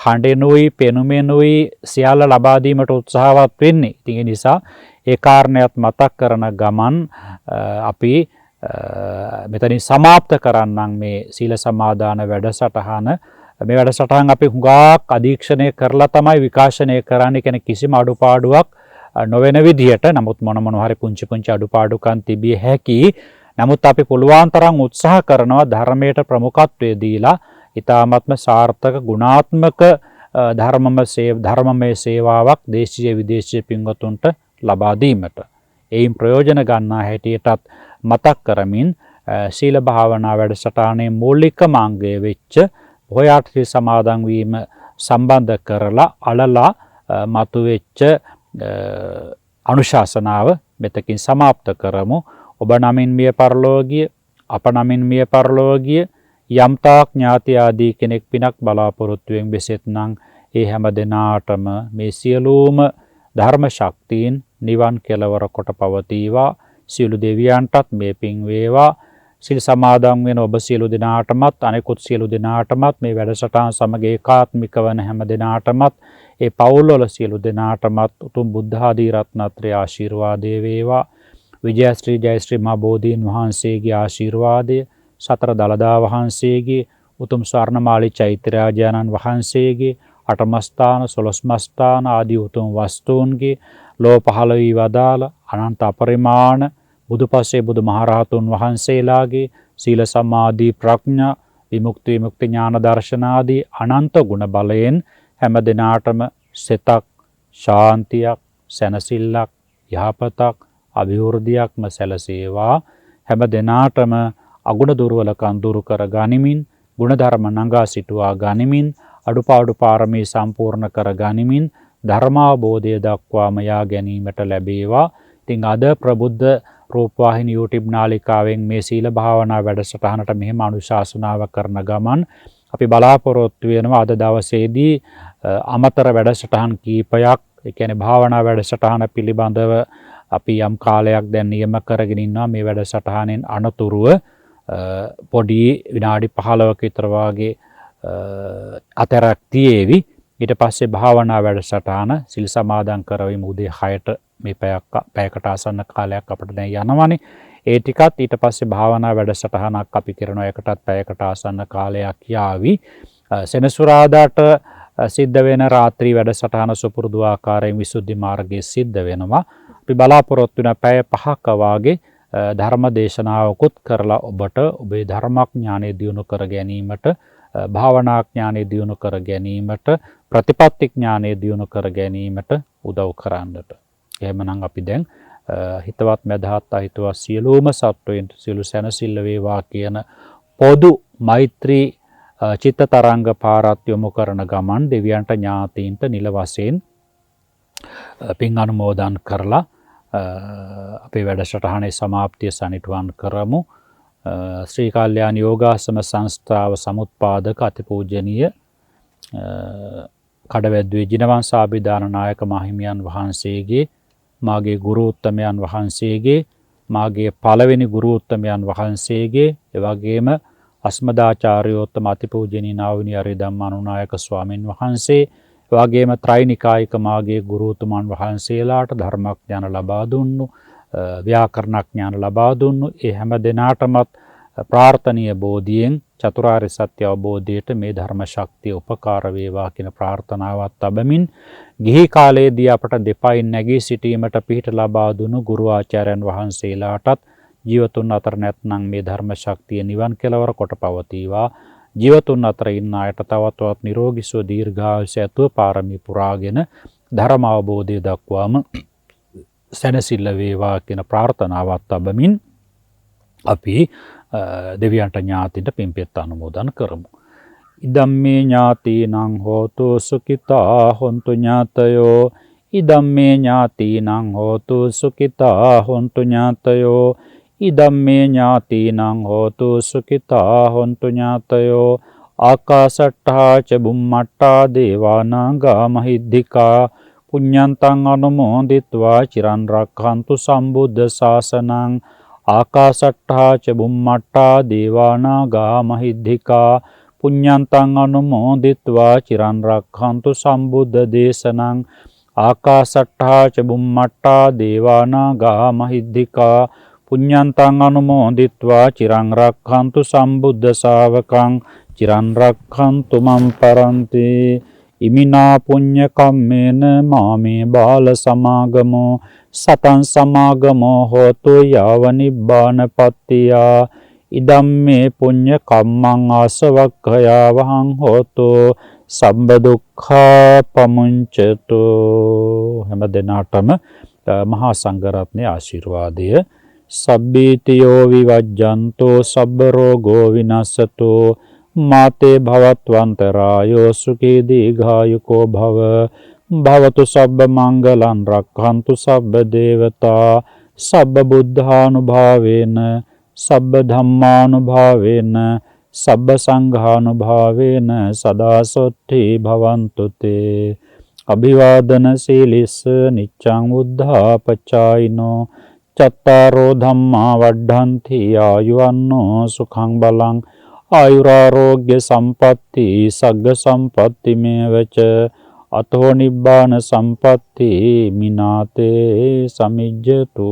හඬෙනුයි පෙනුමෙනුයි සියල්ල ලබා දීමට උත්සාහවත් වෙන්නේ. ඉතින් ඒ නිසා ඒ කාරණයක් මතක් කරන ගමන් අපි මෙතනින් සමාප්ත කරන්නම් මේ සීල සමාදාන වැඩසටහන. මේ වැඩසටහන් අපි හුඟක් අධීක්ෂණය කරලා තමයි විකාශනය කරන්නේ. කියන්නේ කිසිම අඩුපාඩුවක් නොවන විදිහට. නමුත් මොන හරි පුංචි අඩුපාඩුකම් තිබිය හැකි. නමුත් අපි පුළුවන් තරම් උත්සාහ කරනවා ධර්මයට ප්‍රමුඛත්වය දීලා ඊ타ත්ම සාර්ථක ගුණාත්මක ධර්මමය සේවාවක් දේශීය විදේශීය පින්වතුන්ට ලබා දීමට. එයින් ප්‍රයෝජන ගන්නා හැටියටත් මතක් කරමින් සීල භාවනා වැඩසටහනේ මූලිකම අංගය වෙච්ච පොහොයාත්‍රි සමාදන් වීම සම්බන්ධ කරලා අලලා මතුවෙච්ච අනුශාසනාව මෙතකින් සමාප්ත කරමු. ඔබ නමින් මිය පරලෝකීය, අප නමින් මිය පරලෝකීය යම්තාක් ඥාති ආදී කෙනෙක් පිනක් බලාපොරොත්තුෙන් වෙසෙත් නම් ඒ හැම දිනාටම මේ සියලුම ධර්ම ශක්තියින් නිවන් කෙලවර කොට පවතිවා. සියලු දෙවියන්ටත් මේ පින් වේවා. සිල් සමාදන් වෙන ඔබ සියලු දෙනාටමත් අනෙකුත් සියලු දෙනාටමත් මේ වැඩසටහන සමග ඒකාත්මික වන හැම දෙනාටමත් ඒ පවුල් වල සියලු දෙනාටමත් උතුම් බුද්ධ ආදී රත්නත්‍රය ආශිර්වාදේ වේවා. විජයශ්‍රී ජයශ්‍රී මහ බෝධීන් වහන්සේගේ ආශිර්වාදය, සතර දළදා වහන්සේගේ, උතුම් ස්වර්ණමාලි චෛත්‍යරාජානන් වහන්සේගේ, අටමස්ථාන සොළොස්මස්ථාන ආදී උතුම් වස්තුන්ගේ ලෝ පහළ වී වදාළ අනන්ත අපරිමාණ බුදුපසේ බුදු මහරහතුන් වහන්සේලාගේ සීල සමාධි ප්‍රඥා විමුක්ති විමුක්ති ඥාන දර්ශන ආදී අනන්ත ගුණ බලයෙන් හැම දිනාටම සිතක් ශාන්තියක් සැනසෙල්ලක් යහපතක් අභිවෘද්ධියක්ම සැලසේවා. හැම දිනාටම අගුණ දුර්වලකම් දුරු කර ගනිමින් ගුණධර්ම නඟා සිටුවා ගනිමින් අඩුපාඩු පාරමී සම්පූර්ණ කර ගනිමින් ධර්මාවබෝධය දක්වාම යා ගැනීමට ලැබේවා. ඉතින් අද ප්‍රබුද්ධ රූපවාහිනී YouTube නාලිකාවෙන් මේ සීල භාවනා වැඩසටහනට මෙහෙම අනුශාසනාව කරන ගමන් අපි බලාපොරොත්තු වෙනවා අද දවසේදී අමතර වැඩසටහන් කීපයක්, ඒ කියන්නේ භාවනා වැඩසටහන පිළිබඳව අපි යම් කාලයක් දැන් නියම කරගෙන ඉන්නවා. මේ වැඩසටහනෙන් අනතුරුව පොඩි විනාඩි 15ක විතර වාගේ අතරක් තියේවි. ඊට පස්සේ භාවනා වැඩසටහන සිල් සමාදන් කරවීම උදේ 6ට මේ පැයකට ආසන්න කාලයක් අපිට දැන් යනවනේ. ඒ ටිකත් ඊට පස්සේ භාවනා වැඩසටහනක් අපි කරනවා. ඒකටත් පැයකට ආසන්න කාලයක් යාවි. සෙනසුරාදාට සිද්ධ වෙන රාත්‍රී වැඩසටහන සුපුරුදු ආකාරයෙන් විසුද්ධි මාර්ගයේ සිද්ධ වෙනවා. අපි බලාපොරොත්තු වෙන පැය 5ක වාගේ ධර්ම දේශනාවකුත් කරලා ඔබට ඔබේ ධර්මඥානෙ දියුණු කර ගැනීමට, භාවනා ඥානෙ දියුණු කර ගැනීමට, ප්‍රතිපත්ති ඥානෙ දියුණු කර ගැනීමට උදව් කරන්නට. එහෙමනම් අපි දැන් හිතවත් මදහත් අහිතවත් සියලුම සත්වයන්ට සියලු සැනසෙල්ල වේවා කියන පොදු මෛත්‍රී චිත්ත තරංග පාරත් යොමු කරන ගමන් දෙවියන්ට ඥාතීන්ට නිල වශයෙන් පින් අනුමෝදන් කරලා අපේ වැඩසටහනේ සමාප්තිය සනිටුවන් කරමු. ශ්‍රී කල්යාණ යෝගාසන සංස්ථාව සමුත්පාදක අතිපූජනීය කඩවැද්දුවේ ජිනවංශාභිදාන නායක මහිමියන් වහන්සේගේ, මාගේ ගුරු උත්තමයන් වහන්සේගේ, මාගේ පළවෙනි ගුරු උත්තමයන් වහන්සේගේ, එවැගේම අස්මදාචාර්යෝත්තම අතිපූජනීය නාවිනී අරිය ධම්මානුනායක ස්වාමින් වහන්සේ, එවැගේම ත්‍රිනිකායික මාගේ ගුරුතුමන් වහන්සේලාට ධර්මඥාන ලබා දුන්නු, ව්‍යාකරණඥාන ලබා දුන්නු ඒ හැම දිනාටමත් ප්‍රාර්ථනීය බෝධියෙන් චතුරාර්ය සත්‍ය අවබෝධයට මේ ධර්ම ශක්තිය උපකාර වේවා කියන ප්‍රාර්ථනාවත් තබමින් ගිහි කාලයේදී අපට දෙපයින් නැගී සිටීමට පිහිට ලබා දුණු ගුරු ආචාර්යයන් වහන්සේලාටත් ජීවතුන් අතර නැත්නම් මේ ධර්ම ශක්තිය නිවන් කෙලවර කොට පවතිවා. ජීවතුන් අතර ඉන්න අයට තවතවත් නිරෝගී සුව දීර්ඝායුෂ ඇතුව පාරමී පුරාගෙන ධර්ම අවබෝධය දක්වාම සැනසෙල්ල වේවා කියන ප්‍රාර්ථනාවත් තබමින් අපි දෙවියන්ට ඥාතින්ට පින්පෙත් අනුමෝදන් කරමු. ඉදම්මේ ඥාතිනං හෝතු සුඛිතා හොන්තු ඥාතයෝ. ඉදම්මේ ඥාතිනං හෝතු සුඛිතා හොන්තු ඥාතයෝ. ඉදම්මේ ඥාතිනං හෝතු සුඛිතා හොන්තු ඥාතයෝ. ආකාශට්ඨා ච බුම්මට්ඨා දේවානාගා මහිද්దికා පුඤ්ඤන්තං අනුමෝදිත්වා චිරන් රක්ඛන්තු සම්බුද්ධ ශාසනං. ආකාශට්ඨා ච බුම්මට්ඨා දේවානාගා මහිද්దికා පුඤ්ඤන්තං අනුමෝදිත්වා චිරන් රක්ඛන්තු සම්බුද්ධ දේශනං. ආකාශට්ඨා ච බුම්මට්ඨා දේවානාගා මහිද්దికා පුඤ්ඤන්තං අනුමෝදිත්වා චිරන් රක්ඛන්තු සම්බුද්ධ ශාවකං. චිරන් රක්ඛන්තු මම් පරන්ති. ඉමිනා පුඤ්ඤ කම්මේන මාමේ බාල සමාගමෝ සතං සමාගමෝ හෝතු යාව නිබ්බානපත්තියා. ඉදම්මේ පුඤ්ඤ කම්මං ආසවක්ඛයා වහං හෝතු සම්බ දුක්ඛා පමුංචතු. හැම දිනාටම මහා සංඝරත්නයේ ආශිර්වාදය. සබ්බීතියෝ විවජ්ජන්තෝ සබ්බ රෝගෝ විනස්සතෝ මාතේ භවත්වන්තරායෝ සුඛී දීඝායුකෝ භව. භවතු සබ්බ මංගලං රක්ඛන්තු සබ්බ දේවතා සබ්බ බුද්ධානුභාවේන සබ්බ ධම්මානුභාවේන සබ්බ සංඝානුභාවේන සදා සොත්ති භවන්තු තේ. අභිවාදන සීලිස්ස නිච්ඡං උද්ධාපචායිනෝ චත්තාරෝ ධම්මා වඩ්ඩන්ති ආයුවන්නෝ සුඛං බලං ආයුරාරෝග්‍ය සම්පatti සග්ග සම්පatti මේවච අතෝ නිබ්බාන සම්පatti මිනාතේ සමිජ්ජතු.